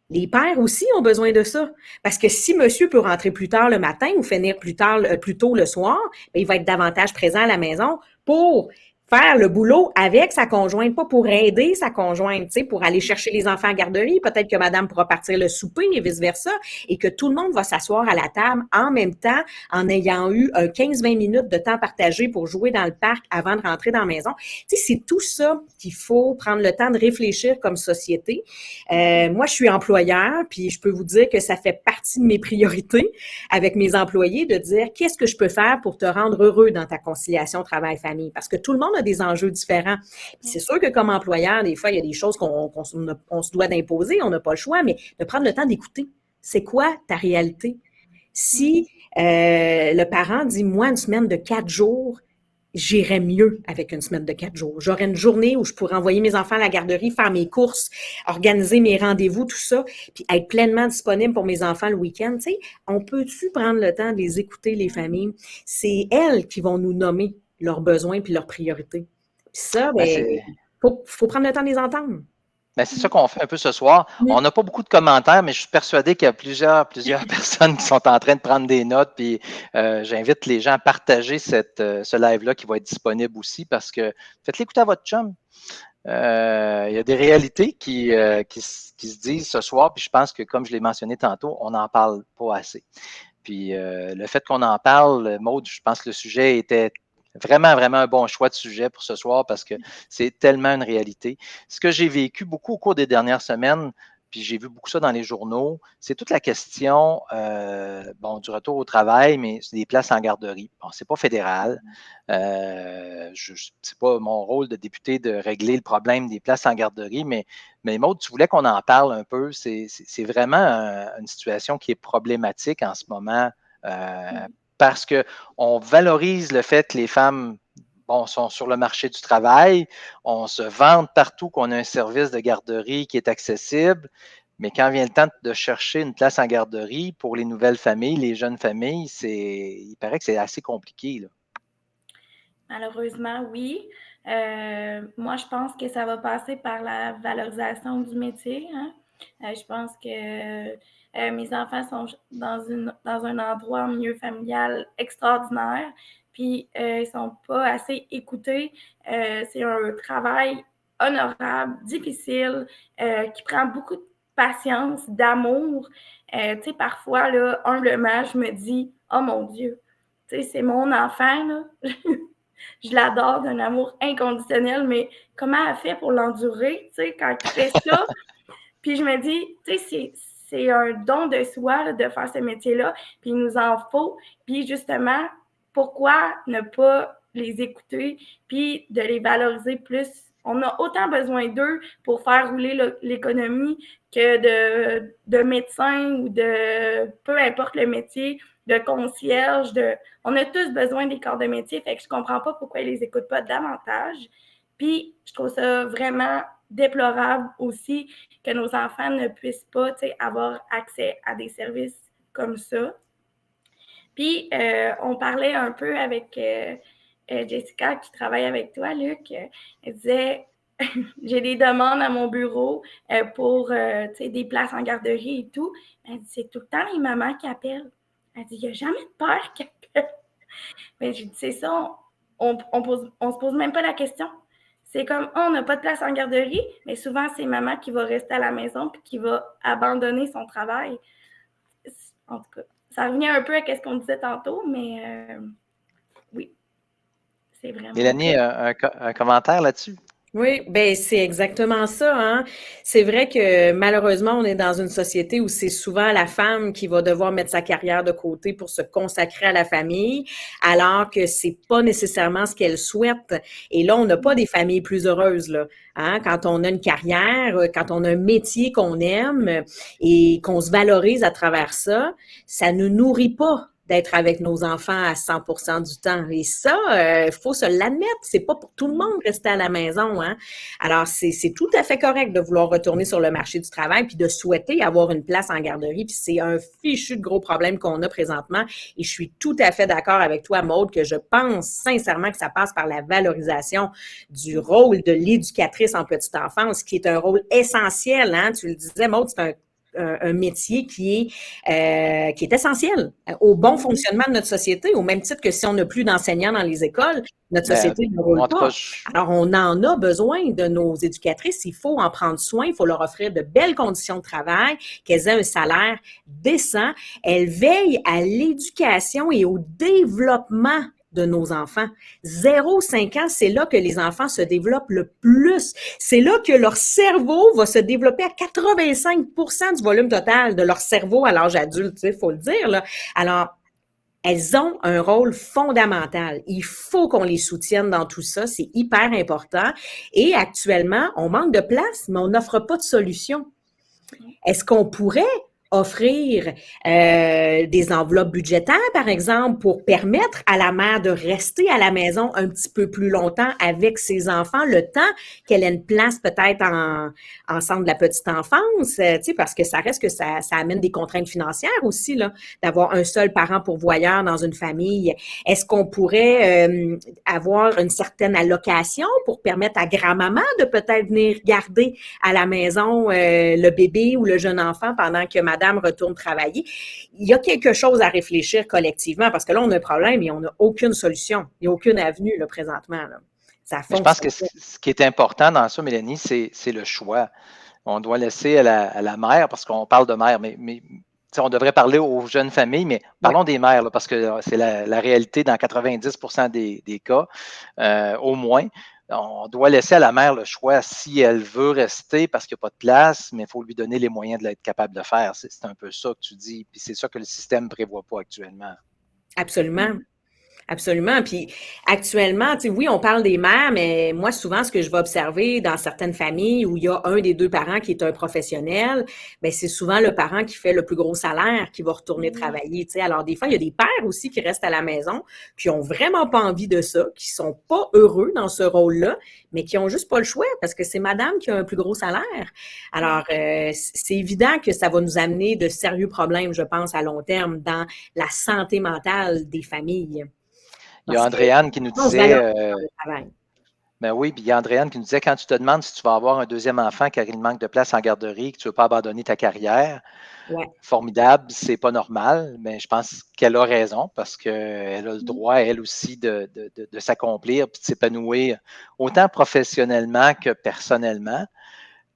les pères aussi ont besoin de ça. Parce que si monsieur peut rentrer plus tard le matin ou finir plus tôt le soir, bien, il va être davantage présent à la maison pour faire le boulot avec sa conjointe, pas pour aider sa conjointe, tu sais, pour aller chercher les enfants à la garderie. Peut-être que madame pourra partir le souper et vice-versa, et que tout le monde va s'asseoir à la table en même temps, en ayant eu 15-20 minutes de temps partagé pour jouer dans le parc avant de rentrer dans la maison. Tu sais, c'est tout ça qu'il faut prendre le temps de réfléchir comme société. Moi, je suis employeur, puis je peux vous dire que ça fait partie de mes priorités avec mes employés de dire qu'est-ce que je peux faire pour te rendre heureux dans ta conciliation travail-famille, parce que tout le monde a des enjeux différents. Puis c'est sûr que comme employeur, des fois, il y a des choses qu'on se doit d'imposer, on n'a pas le choix, mais de prendre le temps d'écouter. C'est quoi ta réalité? Si le parent dit, moi, une semaine de 4 jours, j'irais mieux avec une semaine de 4 jours. J'aurais une journée où je pourrais envoyer mes enfants à la garderie, faire mes courses, organiser mes rendez-vous, tout ça, puis être pleinement disponible pour mes enfants le week-end. Tu sais, on peut-tu prendre le temps de les écouter, les familles? C'est elles qui vont nous nommer leurs besoins puis leurs priorités. Puis ça, ben, faut prendre le temps de les entendre. Ben, c'est ça qu'on fait un peu ce soir. On n'a pas beaucoup de commentaires, mais je suis persuadé qu'il y a plusieurs personnes qui sont en train de prendre des notes. Puis j'invite les gens à partager ce live-là qui va être disponible aussi parce que faites l'écouter à votre chum. Il y a des réalités qui se disent ce soir, puis je pense que, comme je l'ai mentionné tantôt, on n'en parle pas assez. Puis le fait qu'on en parle, Maud, je pense que le sujet était vraiment, vraiment un bon choix de sujet pour ce soir parce que c'est tellement une réalité. Ce que j'ai vécu beaucoup au cours des dernières semaines, puis j'ai vu beaucoup ça dans les journaux, c'est toute la question du retour au travail, mais c'est des places en garderie. Bon, c'est pas fédéral. C'est pas mon rôle de député de régler le problème des places en garderie, mais Maud, tu voulais qu'on en parle un peu. C'est vraiment une situation qui est problématique en ce moment parce qu'on valorise le fait que les femmes sont sur le marché du travail, on se vante partout qu'on a un service de garderie qui est accessible, mais quand vient le temps de chercher une place en garderie pour les nouvelles familles, les jeunes familles, il paraît que c'est assez compliqué, là. Malheureusement, oui. Moi, je pense que ça va passer par la valorisation du métier, hein. Je pense que mes enfants sont dans un endroit, un milieu familial extraordinaire, puis ils sont pas assez écoutés. C'est un travail honorable, difficile, qui prend beaucoup de patience, d'amour. Tu sais, parfois, là, humblement, je me dis, oh mon Dieu, tu sais, c'est mon enfant, là. Je l'adore d'un amour inconditionnel, mais comment elle fait pour l'endurer, tu sais, quand elle fait ça? Puis je me dis, tu sais, c'est un don de soi là, de faire ce métier-là, puis il nous en faut. Puis justement, pourquoi ne pas les écouter, puis de les valoriser plus? On a autant besoin d'eux pour faire rouler l'économie que de médecins ou de peu importe le métier, de concierge. On a tous besoin des corps de métier, fait que je comprends pas pourquoi ils les écoutent pas davantage. Puis je trouve ça vraiment déplorable aussi que nos enfants ne puissent pas avoir accès à des services comme ça. Puis, on parlait un peu avec Jessica qui travaille avec toi, Luc. Elle disait, j'ai des demandes à mon bureau pour des places en garderie et tout. Elle dit, c'est tout le temps les mamans qui appellent. Elle dit, il n'y a jamais de père qui appelle. Mais j'ai dit, c'est ça, on se pose même pas la question. C'est comme, on n'a pas de place en garderie, mais souvent, c'est maman qui va rester à la maison puis qui va abandonner son travail. En tout cas, ça revient un peu à ce qu'on disait tantôt, mais oui, c'est vraiment... Mélanie, un commentaire là-dessus? Oui, ben c'est exactement ça, hein. C'est vrai que malheureusement, on est dans une société où c'est souvent la femme qui va devoir mettre sa carrière de côté pour se consacrer à la famille, alors que c'est pas nécessairement ce qu'elle souhaite. Et là, on n'a pas des familles plus heureuses, là. Hein? Quand on a une carrière, quand on a un métier qu'on aime et qu'on se valorise à travers ça, ça ne nourrit pas d'être avec nos enfants à 100% du temps. Et ça, faut se l'admettre, c'est pas pour tout le monde rester à la maison, hein. Alors, c'est tout à fait correct de vouloir retourner sur le marché du travail puis de souhaiter avoir une place en garderie, puis c'est un fichu de gros problème qu'on a présentement. Et je suis tout à fait d'accord avec toi, Maude, que je pense sincèrement que ça passe par la valorisation du rôle de l'éducatrice en petite enfance, qui est un rôle essentiel, hein. Tu le disais, Maude, c'est un métier qui est essentiel au bon fonctionnement de notre société, au même titre que si on n'a plus d'enseignants dans les écoles, notre société ne roule pas. Alors, on en a besoin de nos éducatrices, il faut en prendre soin, il faut leur offrir de belles conditions de travail, qu'elles aient un salaire décent. Elles veillent à l'éducation et au développement de nos enfants. 0-5 ans, c'est là que les enfants se développent le plus. C'est là que leur cerveau va se développer à 85% du volume total de leur cerveau à l'âge adulte, il faut le dire, là. Alors, elles ont un rôle fondamental. Il faut qu'on les soutienne dans tout ça. C'est hyper important. Et actuellement, on manque de place, mais on n'offre pas de solution. Est-ce qu'on pourrait offrir des enveloppes budgétaires, par exemple, pour permettre à la mère de rester à la maison un petit peu plus longtemps avec ses enfants, le temps qu'elle ait une place peut-être en centre de la petite enfance, tu sais, parce que ça reste que ça amène des contraintes financières aussi, là, d'avoir un seul parent pourvoyeur dans une famille. Est-ce qu'on pourrait avoir une certaine allocation pour permettre à grand-maman de peut-être venir garder à la maison le bébé ou le jeune enfant pendant que madame retourne travailler? Il y a quelque chose à réfléchir collectivement parce que là, on a un problème et on n'a aucune solution. Il n'y a aucune avenue là, présentement. Là. Je pense que ce qui est important dans ça, Mélanie, c'est le choix. On doit laisser à la mère, parce qu'on parle de mère, mais on devrait parler aux jeunes familles, mais parlons des mères, là, parce que c'est la réalité dans 90% des cas, au moins. on doit laisser à la mère le choix si elle veut rester parce qu'il n'y a pas de place, mais il faut lui donner les moyens de l'être capable de faire. C'est un peu ça que tu dis, puis c'est ça que le système ne prévoit pas actuellement. Absolument. Absolument. Puis actuellement, tu sais, oui, on parle des mères, mais moi, souvent, ce que je vais observer dans certaines familles où il y a un des deux parents qui est un professionnel, bien, c'est souvent le parent qui fait le plus gros salaire qui va retourner travailler. Tu sais. Alors, des fois, il y a des pères aussi qui restent à la maison, qui ont vraiment pas envie de ça, qui sont pas heureux dans ce rôle-là, mais qui ont juste pas le choix parce que c'est madame qui a un plus gros salaire. Alors, c'est évident que ça va nous amener de sérieux problèmes, je pense, à long terme dans la santé mentale des familles. Il y a Parce que Andréane qui nous on se disait, valorise dans le travail. ben oui, puis il y a Andréane qui nous disait, quand tu te demandes si tu vas avoir un deuxième enfant car il manque de place en garderie, que tu ne veux pas abandonner ta carrière, Ouais. formidable, c'est pas normal, mais je pense qu'elle a raison parce qu'elle a le droit, elle aussi, de s'accomplir puis de s'épanouir autant professionnellement que personnellement.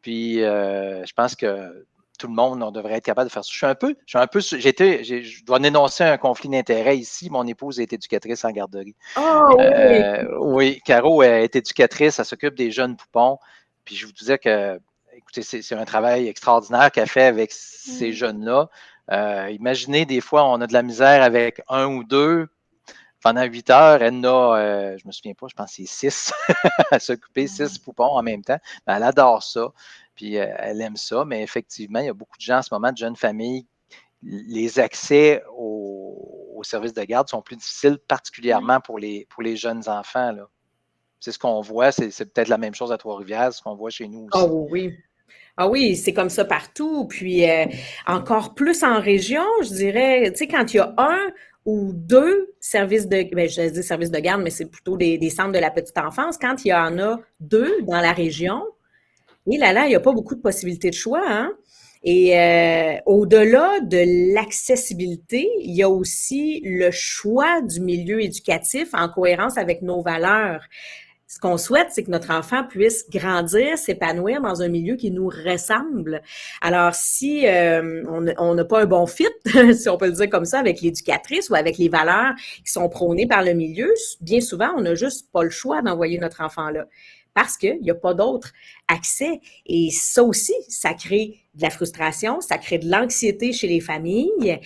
Puis je pense que tout le monde, on devrait être capable de faire ça. Je dois dénoncer un conflit d'intérêts ici. Mon épouse est éducatrice en garderie. Oh oui! Oui, Caro est éducatrice, elle s'occupe des jeunes poupons. Puis je vous disais que, écoutez, c'est un travail extraordinaire qu'elle fait avec ces jeunes-là. Imaginez, des fois, on a de la misère avec un ou deux. Pendant 8 heures, elle a, je me souviens pas, je pense que c'est 6, à s'occuper 6 poupons en même temps. Mais elle adore ça, puis elle aime ça. Mais effectivement, il y a beaucoup de gens en ce moment, de jeunes familles, les accès aux services de garde sont plus difficiles, particulièrement pour les jeunes enfants, là. C'est ce qu'on voit, c'est peut-être la même chose à Trois-Rivières, ce qu'on voit chez nous Ah aussi. oui. Ah oui, c'est comme ça partout. Puis encore plus en région, je dirais, tu sais, quand il y a un ou deux services je dis services de garde, mais c'est plutôt des centres de la petite enfance. Quand il y en a deux dans la région, et là, il n'y a pas beaucoup de possibilités de choix, hein? Et au-delà de l'accessibilité, il y a aussi le choix du milieu éducatif en cohérence avec nos valeurs. Ce qu'on souhaite, c'est que notre enfant puisse grandir, s'épanouir dans un milieu qui nous ressemble. Alors, si on n'a pas un bon fit, si on peut le dire comme ça, avec l'éducatrice ou avec les valeurs qui sont prônées par le milieu, bien souvent, on n'a juste pas le choix d'envoyer notre enfant là parce qu'il n'y a pas d'autre accès. Et ça aussi, ça crée de la frustration, ça crée de l'anxiété chez les familles.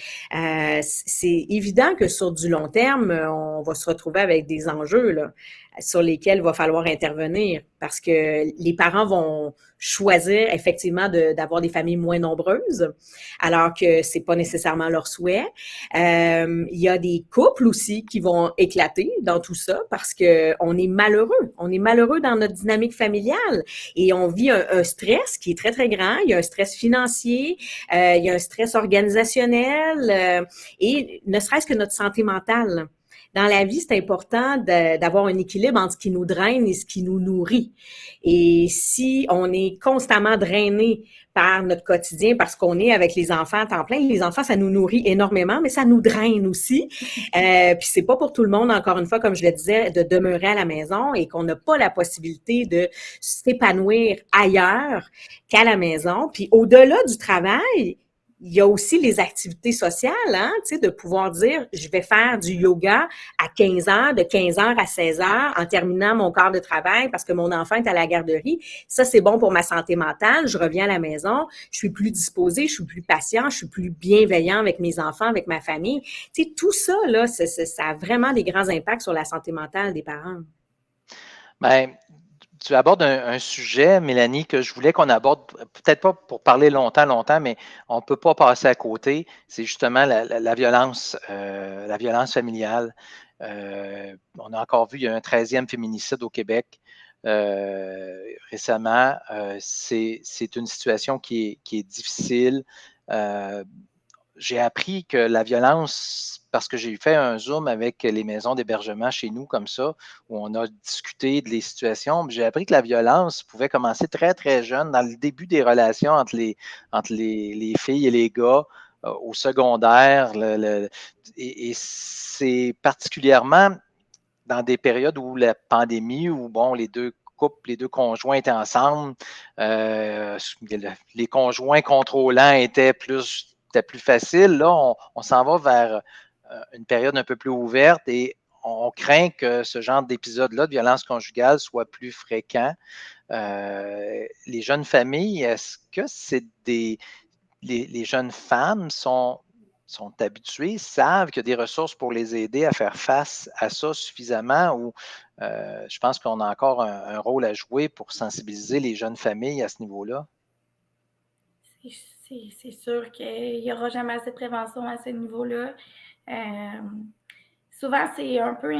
C'est évident que sur du long terme, on va se retrouver avec des enjeux là, sur lesquels il va falloir intervenir parce que les parents vont choisir effectivement d'avoir des familles moins nombreuses, alors que c'est pas nécessairement leur souhait. Il y a des couples aussi qui vont éclater dans tout ça parce que on est malheureux dans notre dynamique familiale et on vit un stress qui est très très grand. Il y a un stress financier, il y a un stress organisationnel et ne serait-ce que notre santé mentale. Dans la vie, c'est important d'avoir un équilibre entre ce qui nous draine et ce qui nous nourrit. Et si on est constamment drainé par notre quotidien, parce qu'on est avec les enfants à temps plein, les enfants, ça nous nourrit énormément, mais ça nous draine aussi. Puis c'est pas pour tout le monde, encore une fois, comme je le disais, de demeurer à la maison et qu'on n'a pas la possibilité de s'épanouir ailleurs qu'à la maison. Puis au-delà du travail, il y a aussi les activités sociales, hein, tu sais, de pouvoir dire, je vais faire du yoga à 15 heures, de 15 heures à 16 heures, en terminant mon quart de travail parce que mon enfant est à la garderie. Ça, c'est bon pour ma santé mentale. Je reviens à la maison, je suis plus disposée, je suis plus patient, je suis plus bienveillant avec mes enfants, avec ma famille. Tu sais, tout ça, là, ça a vraiment des grands impacts sur la santé mentale des parents. Bien, tu abordes un sujet, Mélanie, que je voulais qu'on aborde, peut-être pas pour parler longtemps, mais on ne peut pas passer à côté. C'est justement la violence familiale. On a encore vu, il y a un 13e féminicide au Québec récemment. C'est une situation qui est difficile. J'ai appris que la violence, parce que j'ai fait un Zoom avec les maisons d'hébergement chez nous, comme ça, où on a discuté des situations, j'ai appris que la violence pouvait commencer très, très jeune, dans le début des relations entre les filles et les gars, au secondaire. Et c'est particulièrement dans des périodes où la pandémie, où bon, les deux couples, les deux conjoints étaient ensemble, les conjoints contrôlants étaient plus facile. Là, on s'en va vers une période un peu plus ouverte et on craint que ce genre d'épisode-là de violence conjugale soit plus fréquent. Les jeunes familles, est-ce que c'est les jeunes femmes sont habituées, savent qu'il y a des ressources pour les aider à faire face à ça suffisamment ou je pense qu'on a encore un rôle à jouer pour sensibiliser les jeunes familles à ce niveau-là? C'est sûr qu'il n'y aura jamais assez de prévention à ce niveau-là. Souvent, c'est un peu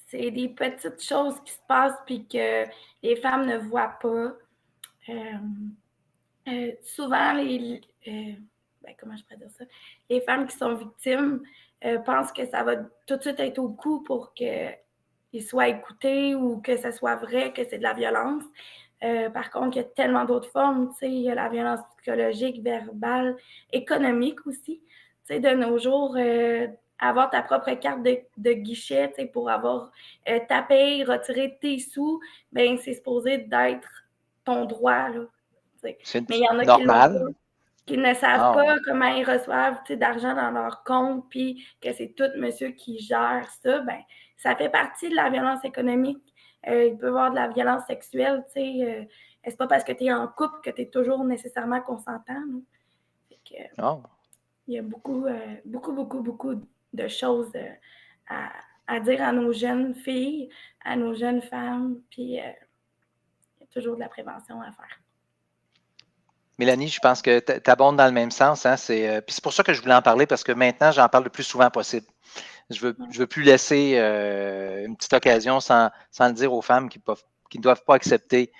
c'est des petites choses qui se passent puis que les femmes ne voient pas. Souvent, comment je pourrais dire ça? Les femmes qui sont victimes pensent que ça va tout de suite être au coup pour qu'ils soient écoutés ou que ce soit vrai, que c'est de la violence. Par contre, il y a tellement d'autres formes. Il y a la violence psychologique, verbale, économique aussi. De nos jours, avoir ta propre carte de guichet pour avoir ta paye, retirer tes sous, ben c'est supposé d'être ton droit. Là, c'est mais il y en a normal. qui ne savent pas comment ils reçoivent d'argent dans leur compte, puis que c'est tout monsieur qui gère ça. Ben, ça fait partie de la violence économique. Il peut y avoir de la violence sexuelle. C'est pas parce que tu es en couple que tu es toujours nécessairement consentant. Il y a beaucoup de choses à dire à nos jeunes filles, à nos jeunes femmes, puis il y a toujours de la prévention à faire. Mélanie, je pense que tu abondes dans le même sens. Hein? Puis c'est pour ça que je voulais en parler, parce que maintenant, j'en parle le plus souvent possible. Je veux plus laisser une petite occasion sans le dire aux femmes qui ne doivent pas accepter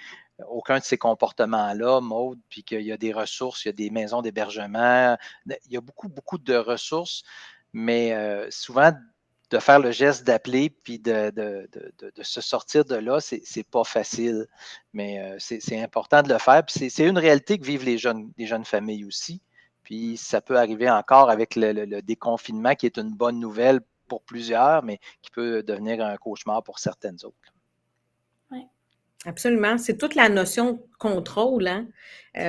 aucun de ces comportements-là, Maude, puis qu'il y a des ressources, il y a des maisons d'hébergement, il y a beaucoup, beaucoup de ressources, mais souvent, de faire le geste d'appeler puis de se sortir de là, c'est pas facile. Mais c'est important de le faire. Puis c'est une réalité que vivent les jeunes familles aussi. Puis ça peut arriver encore avec le déconfinement, qui est une bonne nouvelle pour plusieurs, mais qui peut devenir un cauchemar pour certaines autres. Oui. Absolument. C'est toute la notion de contrôle, hein?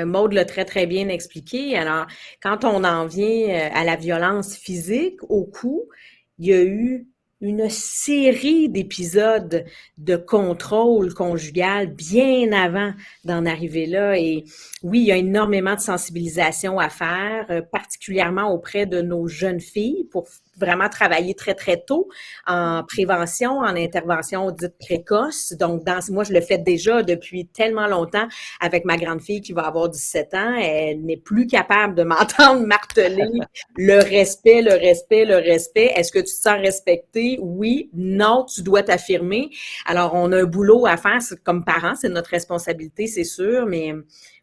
Maude l'a très, très bien expliqué. Alors, quand on en vient à la violence physique, au coup, il y a eu une série d'épisodes de contrôle conjugal bien avant d'en arriver là. Et oui, il y a énormément de sensibilisation à faire, particulièrement auprès de nos jeunes filles pour vraiment travailler très, très tôt en prévention, en intervention dite précoce. Donc, moi, je le fais déjà depuis tellement longtemps avec ma grande fille qui va avoir 17 ans. Elle n'est plus capable de m'entendre marteler le respect, le respect, le respect. Est-ce que tu te sens respecté? Oui. Non, tu dois t'affirmer. Alors, on a un boulot à faire comme parents. C'est notre responsabilité, c'est sûr. Mais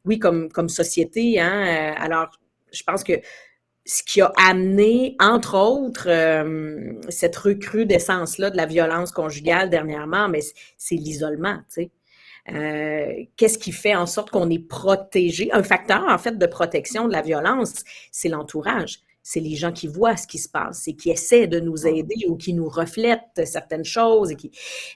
oui, comme société, hein. Alors, je pense que ce qui a amené, entre autres, cette recrudescence-là de la violence conjugale dernièrement, mais c'est l'isolement, tu sais. Qu'est-ce qui fait en sorte qu'on est protégé? Un facteur, en fait, de protection de la violence, c'est l'entourage. C'est les gens qui voient ce qui se passe et qui essaient de nous aider ou qui nous reflètent certaines choses.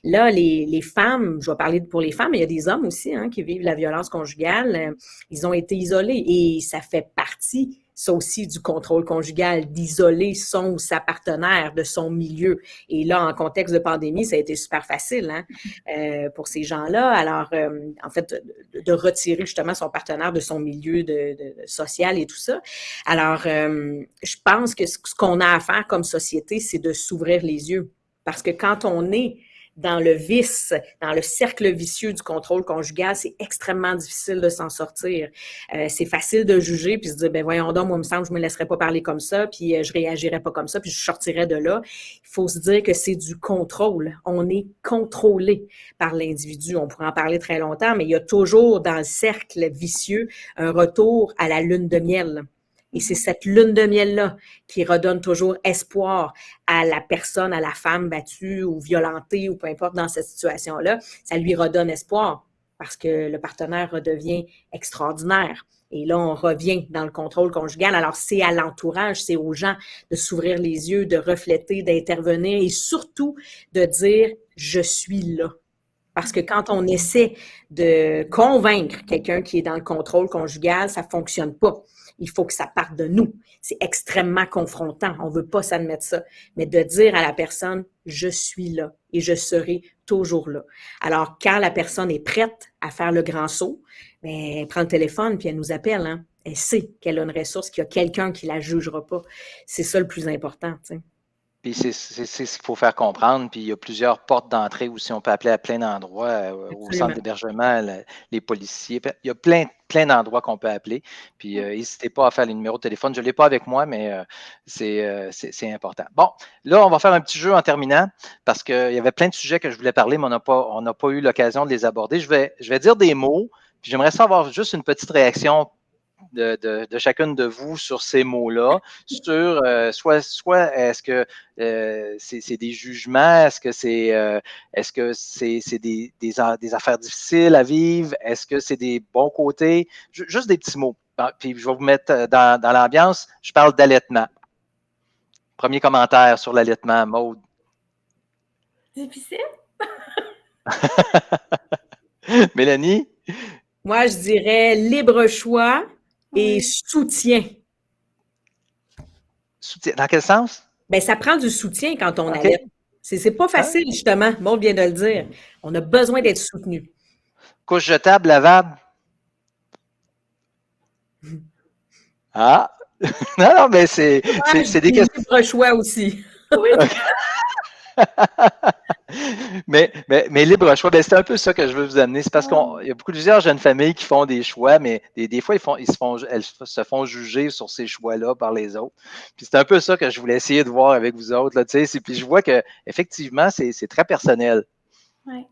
Là, les femmes, je vais parler pour les femmes, mais il y a des hommes aussi hein, qui vivent la violence conjugale. Ils ont été isolés et ça fait partie ça aussi du contrôle conjugal, d'isoler son ou sa partenaire de son milieu. Et là, en contexte de pandémie, ça a été super facile hein, pour ces gens-là. Alors, en fait, de retirer justement son partenaire de son milieu social et tout ça. Alors, je pense que ce qu'on a à faire comme société, c'est de s'ouvrir les yeux. Parce que quand on est dans le vice, dans le cercle vicieux du contrôle conjugal, c'est extrêmement difficile de s'en sortir. C'est facile de juger puis se dire, ben voyons donc, moi, il me semble que je me laisserais pas parler comme ça, puis je réagirais pas comme ça, puis je sortirais de là. Il faut se dire que c'est du contrôle. On est contrôlé par l'individu. On pourrait en parler très longtemps, mais il y a toujours dans le cercle vicieux un retour à la lune de miel. Et c'est cette lune de miel-là qui redonne toujours espoir à la personne, à la femme battue ou violentée ou peu importe dans cette situation-là. Ça lui redonne espoir parce que le partenaire redevient extraordinaire. Et là, on revient dans le contrôle conjugal. Alors, c'est à l'entourage, c'est aux gens de s'ouvrir les yeux, de refléter, d'intervenir et surtout de dire « je suis là ». Parce que quand on essaie de convaincre quelqu'un qui est dans le contrôle conjugal, ça fonctionne pas. Il faut que ça parte de nous. C'est extrêmement confrontant. On veut pas s'admettre ça. Mais de dire à la personne, je suis là et je serai toujours là. Alors, quand la personne est prête à faire le grand saut, ben, elle prend le téléphone puis elle nous appelle, hein. Elle sait qu'elle a une ressource, qu'il y a quelqu'un qui la jugera pas. C'est ça le plus important, tu sais. Puis c'est ce qu'il faut faire comprendre. Puis il y a plusieurs portes d'entrée aussi. On peut appeler à plein d'endroits, au centre Absolument. d'hébergement, les policiers. Il y a plein d'endroits qu'on peut appeler. Puis n'hésitez pas à faire les numéros de téléphone. Je ne l'ai pas avec moi, mais c'est important. Bon, là, on va faire un petit jeu en terminant parce qu'il y avait plein de sujets que je voulais parler, mais on n'a pas eu l'occasion de les aborder. Je vais dire des mots, puis j'aimerais savoir juste une petite réaction de chacune de vous sur ces mots-là, sur soit est-ce que c'est des jugements, est-ce que c'est des affaires difficiles à vivre, est-ce que c'est des bons côtés, juste des petits mots. Puis je vais vous mettre dans l'ambiance, je parle d'allaitement. Premier commentaire sur l'allaitement, Maude. Difficile? Mélanie? Moi, je dirais libre choix et Oui. soutien. Soutien. Dans quel sens? Ben, ça prend du soutien quand on OK. allait. C'est pas facile, justement. Maud vient de le dire. On a besoin d'être soutenu. Couche jetable, lavable? Ah! Non, mais c'est Moi, je des dis questions. libre choix aussi. Oui, Mais libre choix, ben, c'est un peu ça que je veux vous amener. C'est parce qu'il y a plusieurs jeunes familles qui font des choix, mais des fois, elles se font juger sur ces choix-là par les autres. Puis c'est un peu ça que je voulais essayer de voir avec vous autres. Là, puis je vois que effectivement, c'est très personnel. oui.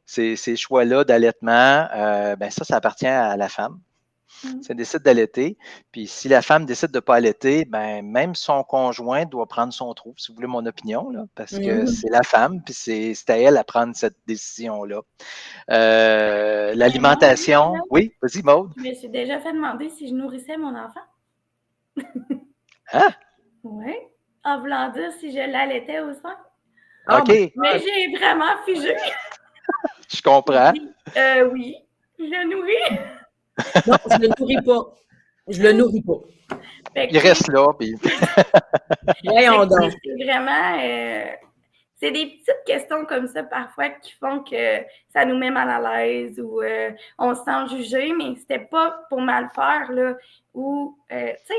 Ces choix-là d'allaitement, ben ça appartient à la femme. Mm. Si elle décide d'allaiter, puis si la femme décide de ne pas allaiter, ben, même son conjoint doit prendre son trou, si vous voulez mon opinion, là, parce que Mhm. c'est la femme, puis c'est à elle à prendre cette décision-là. Mais moi, L'alimentation, là, oui, vas-y, Maude. je me suis déjà fait demander si je nourrissais mon enfant. Hein? Oui. En voulant dire si je l'allaitais au sein. Oh my OK, Mais God. j'ai vraiment figé. je comprends. J'ai dit, oui, je le nourris. Non, je le nourris pas. Je le nourris pas. Fait Il que, tu sais, reste là, puis Voyons donc. c'est vraiment. C'est des petites questions comme ça parfois qui font que ça nous met mal à l'aise ou on se sent jugé, mais c'était pas pour mal faire, là, ou, tu sais,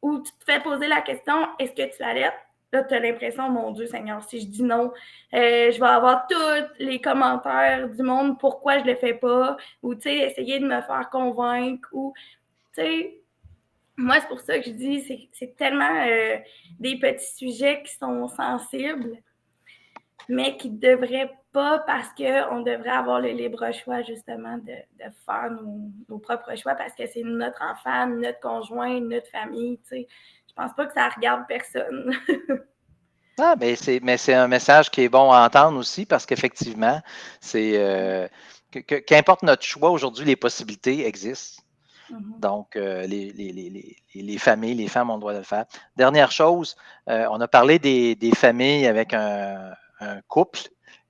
où tu te fais poser la question, est-ce que tu allaites? Là, tu as l'impression, mon Dieu Seigneur, si je dis non, je vais avoir tous les commentaires du monde, pourquoi je le fais pas, ou, tu sais, essayer de me faire convaincre, ou, tu sais, moi, c'est pour ça que je dis, c'est tellement des petits sujets qui sont sensibles, mais qui ne devraient pas parce qu'on devrait avoir le libre choix, justement, de faire nos propres choix parce que c'est notre enfant, notre conjoint, notre famille, tu sais. Je pense pas que ça regarde personne. ah, mais c'est un message qui est bon à entendre aussi parce qu'effectivement, qu'importe notre choix, aujourd'hui, les possibilités existent. Donc, les familles, les femmes ont le droit de le faire. Dernière chose, on a parlé des familles avec un couple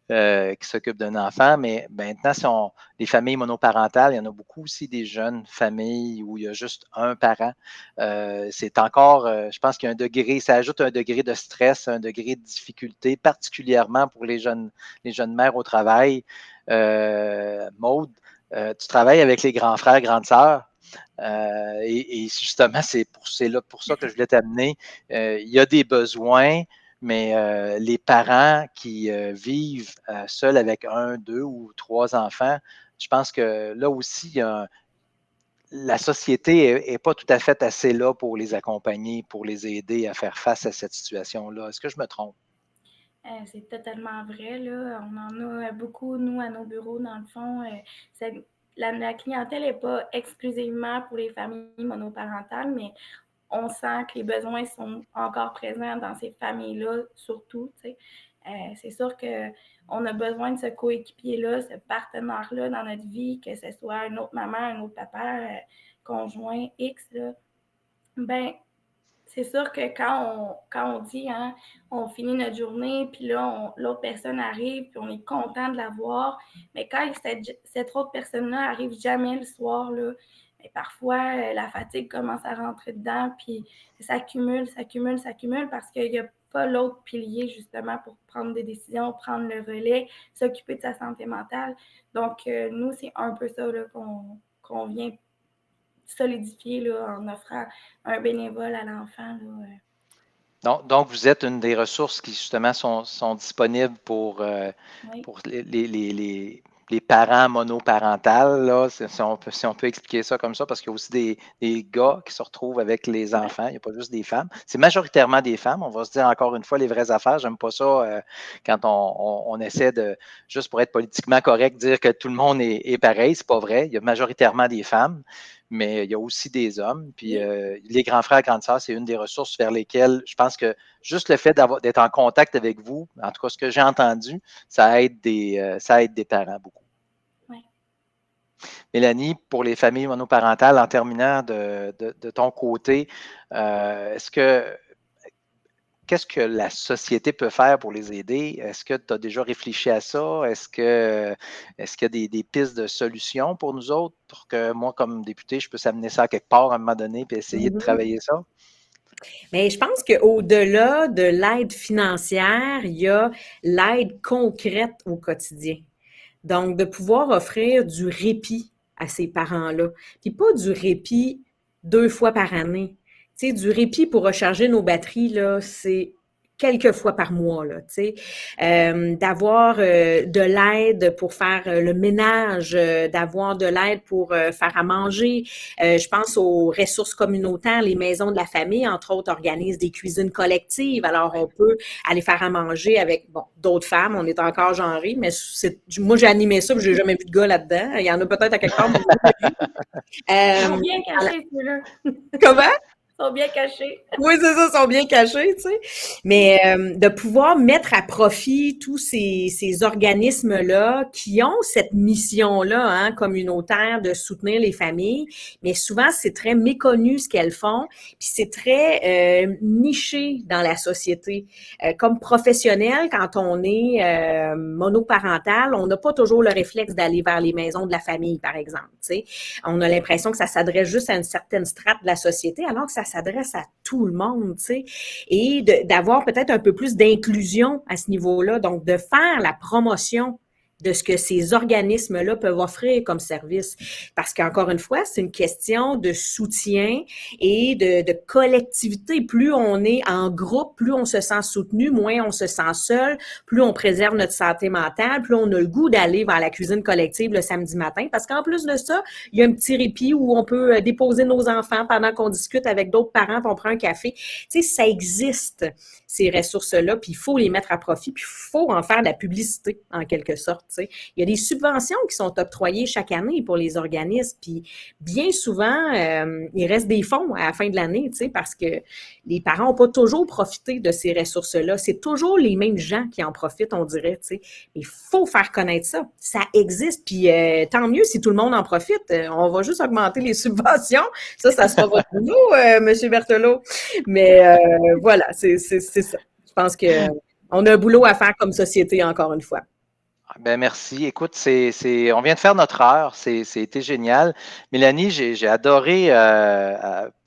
qui s'occupe d'un enfant, mais maintenant, les familles monoparentales, il y en a beaucoup aussi des jeunes familles où il y a juste un parent. C'est encore, je pense qu'il y a un degré, ça ajoute un degré de stress, un degré de difficulté, particulièrement pour les jeunes mères au travail. Maude, tu travailles avec les grands frères, grandes sœurs. Et justement, c'est pour ça que je voulais t'amener. Il y a des besoins, mais les parents qui vivent seuls avec un, deux ou trois enfants, je pense que là aussi, la société n'est pas tout à fait assez là pour les accompagner, pour les aider à faire face à cette situation-là. Est-ce que je me trompe? C'est totalement vrai, là. On en a beaucoup, nous, à nos bureaux, dans le fond. La clientèle n'est pas exclusivement pour les familles monoparentales, mais on sent que les besoins sont encore présents dans ces familles-là, surtout, tu sais. C'est sûr qu'on a besoin de ce coéquipier-là, ce partenaire-là dans notre vie, que ce soit une autre maman, un autre papa, conjoint X, là. Ben, c'est sûr que quand on dit, hein, on finit notre journée, puis là, l'autre personne arrive, puis on est content de la voir, mais quand cette autre personne-là arrive jamais le soir, là, mais parfois, la fatigue commence à rentrer dedans, puis ça s'accumule parce qu'il n'y a pas l'autre pilier, justement, pour prendre des décisions, prendre le relais, s'occuper de sa santé mentale. Donc, nous, c'est un peu ça là, qu'on vient solidifier là, en offrant un bénévole à l'enfant. Là. Donc, vous êtes une des ressources qui, justement, sont disponibles pour Oui. les parents monoparentales, là, si on peut expliquer ça comme ça, parce qu'il y a aussi des gars qui se retrouvent avec les enfants, il n'y a pas juste des femmes. C'est majoritairement des femmes, on va se dire encore une fois les vraies affaires. J'aime pas ça quand on essaie de, juste pour être politiquement correct, dire que tout le monde est pareil. C'est pas vrai. Il y a majoritairement des femmes, mais il y a aussi des hommes. Puis les grands frères et grandes sœurs, c'est une des ressources vers lesquelles je pense que juste le fait d'être en contact avec vous, en tout cas ce que j'ai entendu, ça aide des parents beaucoup. Oui. Mélanie, pour les familles monoparentales, en terminant de ton côté, qu'est-ce que la société peut faire pour les aider? Est-ce que tu as déjà réfléchi à ça? Est-ce qu'il y a des pistes de solutions pour nous autres pour que moi, comme député, je puisse amener ça à quelque part à un moment donné et essayer de travailler ça? Mais je pense qu'au-delà de l'aide financière, il y a l'aide concrète au quotidien. Donc, de pouvoir offrir du répit à ces parents-là. Puis pas du répit 2 fois par année. Tu sais, du répit pour recharger nos batteries, là, c'est quelques fois par mois, là, tu sais. D'avoir de l'aide pour faire le ménage, d'avoir de l'aide pour faire à manger. Je pense aux ressources communautaires, les maisons de la famille, entre autres, organisent des cuisines collectives. Alors, on peut aller faire à manger avec, bon, d'autres femmes. On est encore genrés, mais moi, j'ai animé ça, puis j'ai jamais vu de gars là-dedans. Il y en a peut-être à quelque part. Ils sont bien cachés, ceux-là. Comment? Ils sont bien cachés. Oui, c'est ça, ils sont bien cachés, tu sais. Mais de pouvoir mettre à profit tous ces organismes-là qui ont cette mission-là, hein, communautaire de soutenir les familles, mais souvent, c'est très méconnu ce qu'elles font, puis c'est très niché dans la société. Comme professionnel, quand on est monoparental, on n'a pas toujours le réflexe d'aller vers les maisons de la famille, par exemple, tu sais. On a l'impression que ça s'adresse juste à une certaine strate de la société, alors que ça s'adresse à tout le monde, tu sais, et d'avoir peut-être un peu plus d'inclusion à ce niveau-là, donc de faire la promotion de ce que ces organismes-là peuvent offrir comme service. Parce qu'encore une fois, c'est une question de soutien et de collectivité. Plus on est en groupe, plus on se sent soutenu, moins on se sent seul, plus on préserve notre santé mentale, plus on a le goût d'aller vers la cuisine collective le samedi matin. Parce qu'en plus de ça, il y a un petit répit où on peut déposer nos enfants pendant qu'on discute avec d'autres parents, puis on prend un café. Tu sais, ça existe, ces ressources-là, puis il faut les mettre à profit, puis il faut en faire de la publicité, en quelque sorte. T'sais. Il y a des subventions qui sont octroyées chaque année pour les organismes, puis bien souvent, il reste des fonds à la fin de l'année, parce que les parents n'ont pas toujours profité de ces ressources-là. C'est toujours les mêmes gens qui en profitent, on dirait. Il faut faire connaître ça. Ça existe, puis tant mieux si tout le monde en profite. On va juste augmenter les subventions. Ça sera votre boulot, M. Berthelot. Mais voilà, c'est ça. Je pense qu'on a un boulot à faire comme société, encore une fois. Ben merci. Écoute, on vient de faire notre heure. C'était génial. Mélanie, j'ai adoré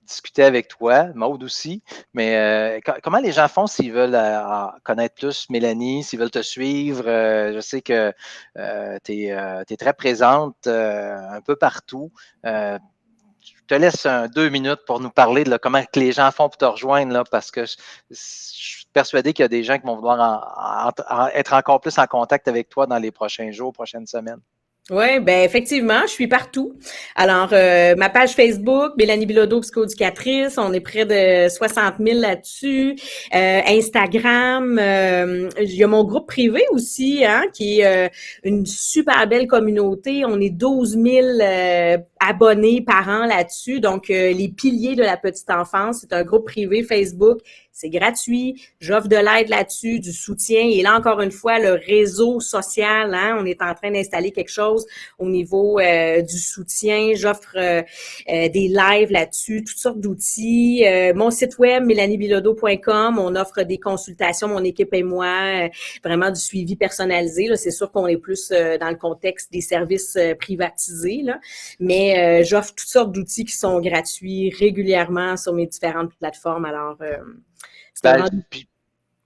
discuter avec toi, Maude aussi. Mais comment les gens font s'ils veulent connaître plus Mélanie, s'ils veulent te suivre? Je sais que tu es très présente un peu partout. Je te laisse 2 minutes pour nous parler de comment que les gens font pour te rejoindre, là, parce que je suis persuadé qu'il y a des gens qui vont vouloir être encore plus en contact avec toi dans les prochains jours, prochaines semaines. Oui, ben effectivement, je suis partout. Alors, ma page Facebook, Mélanie Bilodeau, psychoéducatrice, on est près de 60 000 là-dessus. Instagram, il y a mon groupe privé aussi, hein, qui est une super belle communauté. On est 12 000 abonnés par an là-dessus. Donc, les piliers de la petite enfance, c'est un groupe privé Facebook. C'est gratuit. J'offre de l'aide là-dessus, du soutien. Et là, encore une fois, le réseau social, on est en train d'installer quelque chose au niveau du soutien. J'offre des lives là-dessus, toutes sortes d'outils. Mon site web, mélaniebilodeau.com, on offre des consultations, mon équipe et moi, vraiment du suivi personnalisé. Là, c'est sûr qu'on est plus dans le contexte des services privatisés, là, mais j'offre toutes sortes d'outils qui sont gratuits régulièrement sur mes différentes plateformes. Alors, puis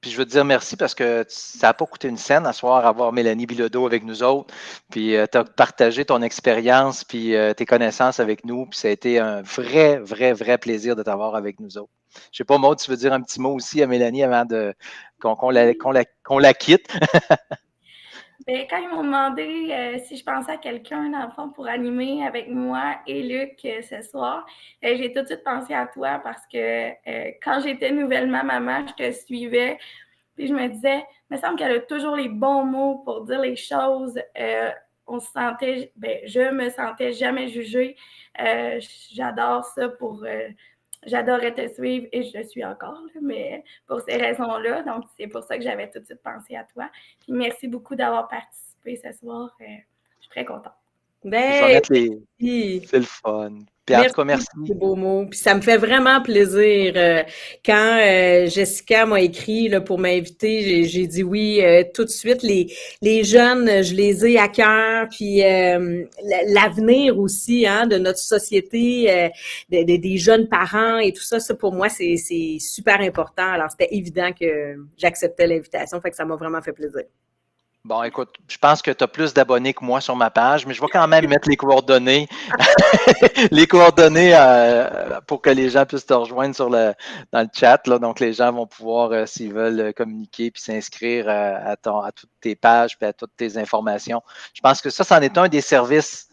je veux te dire merci parce que ça n'a pas coûté une scène à soir avoir Mélanie Bilodeau avec nous autres. Puis tu as partagé ton expérience puis tes connaissances avec nous. Puis ça a été un vrai plaisir de t'avoir avec nous autres. Je sais pas, Maud, tu veux dire un petit mot aussi à Mélanie avant qu'on la quitte? Ben, quand ils m'ont demandé si je pensais à quelqu'un, dans le fond, pour animer avec moi et Luc ce soir, j'ai tout de suite pensé à toi parce que quand j'étais nouvellement maman, je te suivais. Puis je me disais, il me semble qu'elle a toujours les bons mots pour dire les choses. Je me sentais jamais jugée. J'adore ça j'adorais te suivre et je le suis encore, là, mais pour ces raisons-là. Donc, c'est pour ça que j'avais tout de suite pensé à toi. Puis merci beaucoup d'avoir participé ce soir. Je suis très contente. Je vais mettre C'est le fun. Puis en tout cas, merci. C'est beau mot. Puis ça me fait vraiment plaisir. Quand Jessica m'a écrit là, pour m'inviter, j'ai dit oui tout de suite. Les jeunes, je les ai à cœur. Puis l'avenir aussi de notre société, des jeunes parents et tout ça, ça pour moi, c'est super important. Alors, c'était évident que j'acceptais l'invitation. Fait que ça m'a vraiment fait plaisir. Bon, écoute, je pense que tu as plus d'abonnés que moi sur ma page, mais je vais quand même mettre les coordonnées, pour que les gens puissent te rejoindre dans le chat. Là. Donc, les gens vont pouvoir, s'ils veulent, communiquer puis s'inscrire à toutes tes pages puis à toutes tes informations. Je pense que ça, c'en est un des services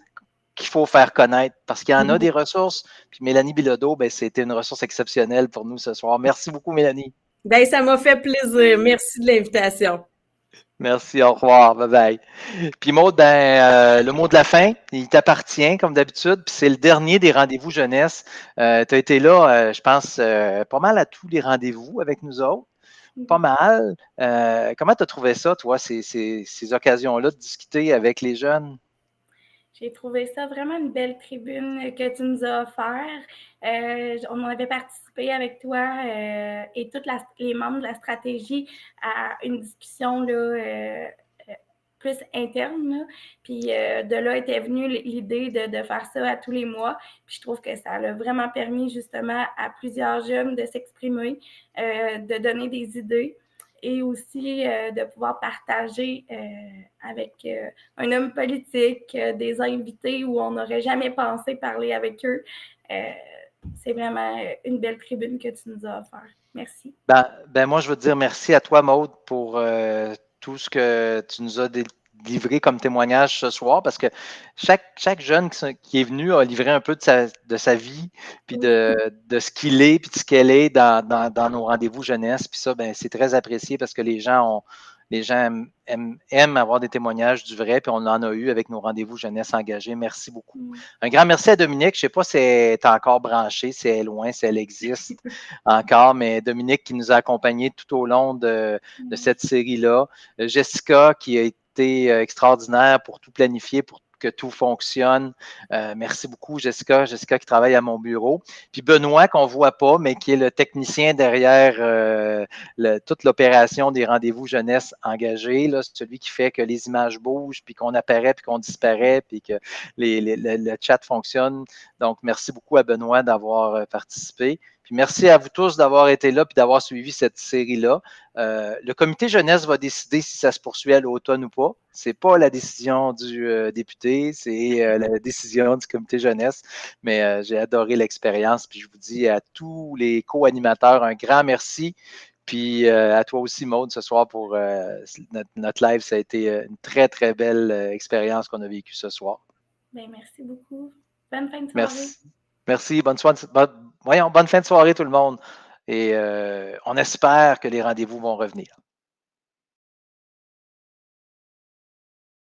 qu'il faut faire connaître parce qu'il y en a des ressources. Puis Mélanie Bilodeau, c'était une ressource exceptionnelle pour nous ce soir. Merci beaucoup, Mélanie. Ben, ça m'a fait plaisir. Merci de l'invitation. Merci, au revoir, bye bye. Puis Maud, le mot de la fin, il t'appartient comme d'habitude, puis c'est le dernier des rendez-vous jeunesse. Tu as été là, je pense, pas mal à tous les rendez-vous avec nous autres. Pas mal. Comment tu as trouvé ça, toi, ces occasions-là de discuter avec les jeunes? J'ai trouvé ça vraiment une belle tribune que tu nous as offert. On avait participé avec toi et tous les membres de la stratégie à une discussion là, plus interne. Là. Puis de là était venue l'idée de faire ça à tous les mois. Puis je trouve que ça a vraiment permis justement à plusieurs jeunes de s'exprimer, de donner des idées. Et aussi de pouvoir partager avec un homme politique, des invités où on n'aurait jamais pensé parler avec eux. C'est vraiment une belle tribune que tu nous as offert. Merci. Moi, je veux te dire merci à toi, Maud, pour tout ce que tu nous as livré comme témoignage ce soir, parce que chaque jeune qui est venu a livré un peu de sa vie, puis de ce qu'il est, puis de ce qu'elle est dans nos rendez-vous jeunesse. Puis ça, c'est très apprécié parce que les gens aiment avoir des témoignages du vrai, puis on en a eu avec nos rendez-vous jeunesse engagés. Merci beaucoup. Un grand merci à Dominique. Je ne sais pas si elle est encore branchée, si elle est loin, si elle existe encore, mais Dominique qui nous a accompagnés tout au long de cette série-là. Jessica qui a été extraordinaire pour tout planifier, pour que tout fonctionne. Merci beaucoup, Jessica. Jessica qui travaille à mon bureau. Puis Benoît, qu'on ne voit pas, mais qui est le technicien derrière toute l'opération des rendez-vous jeunesse engagés, là, celui qui fait que les images bougent, puis qu'on apparaît, puis qu'on disparaît, puis que le chat fonctionne. Donc, merci beaucoup à Benoît d'avoir participé. Puis merci à vous tous d'avoir été là puis d'avoir suivi cette série-là. Le comité jeunesse va décider si ça se poursuit à l'automne ou pas. Ce n'est pas la décision du député, c'est la décision du comité jeunesse. Mais j'ai adoré l'expérience. Puis je vous dis à tous les co-animateurs un grand merci. Puis à toi aussi, Maud, ce soir pour notre live. Ça a été une très, très belle expérience qu'on a vécue ce soir. Merci beaucoup. Bonne fin de soirée. Merci. Bonne fin de soirée tout le monde. Et on espère que les rendez-vous vont revenir.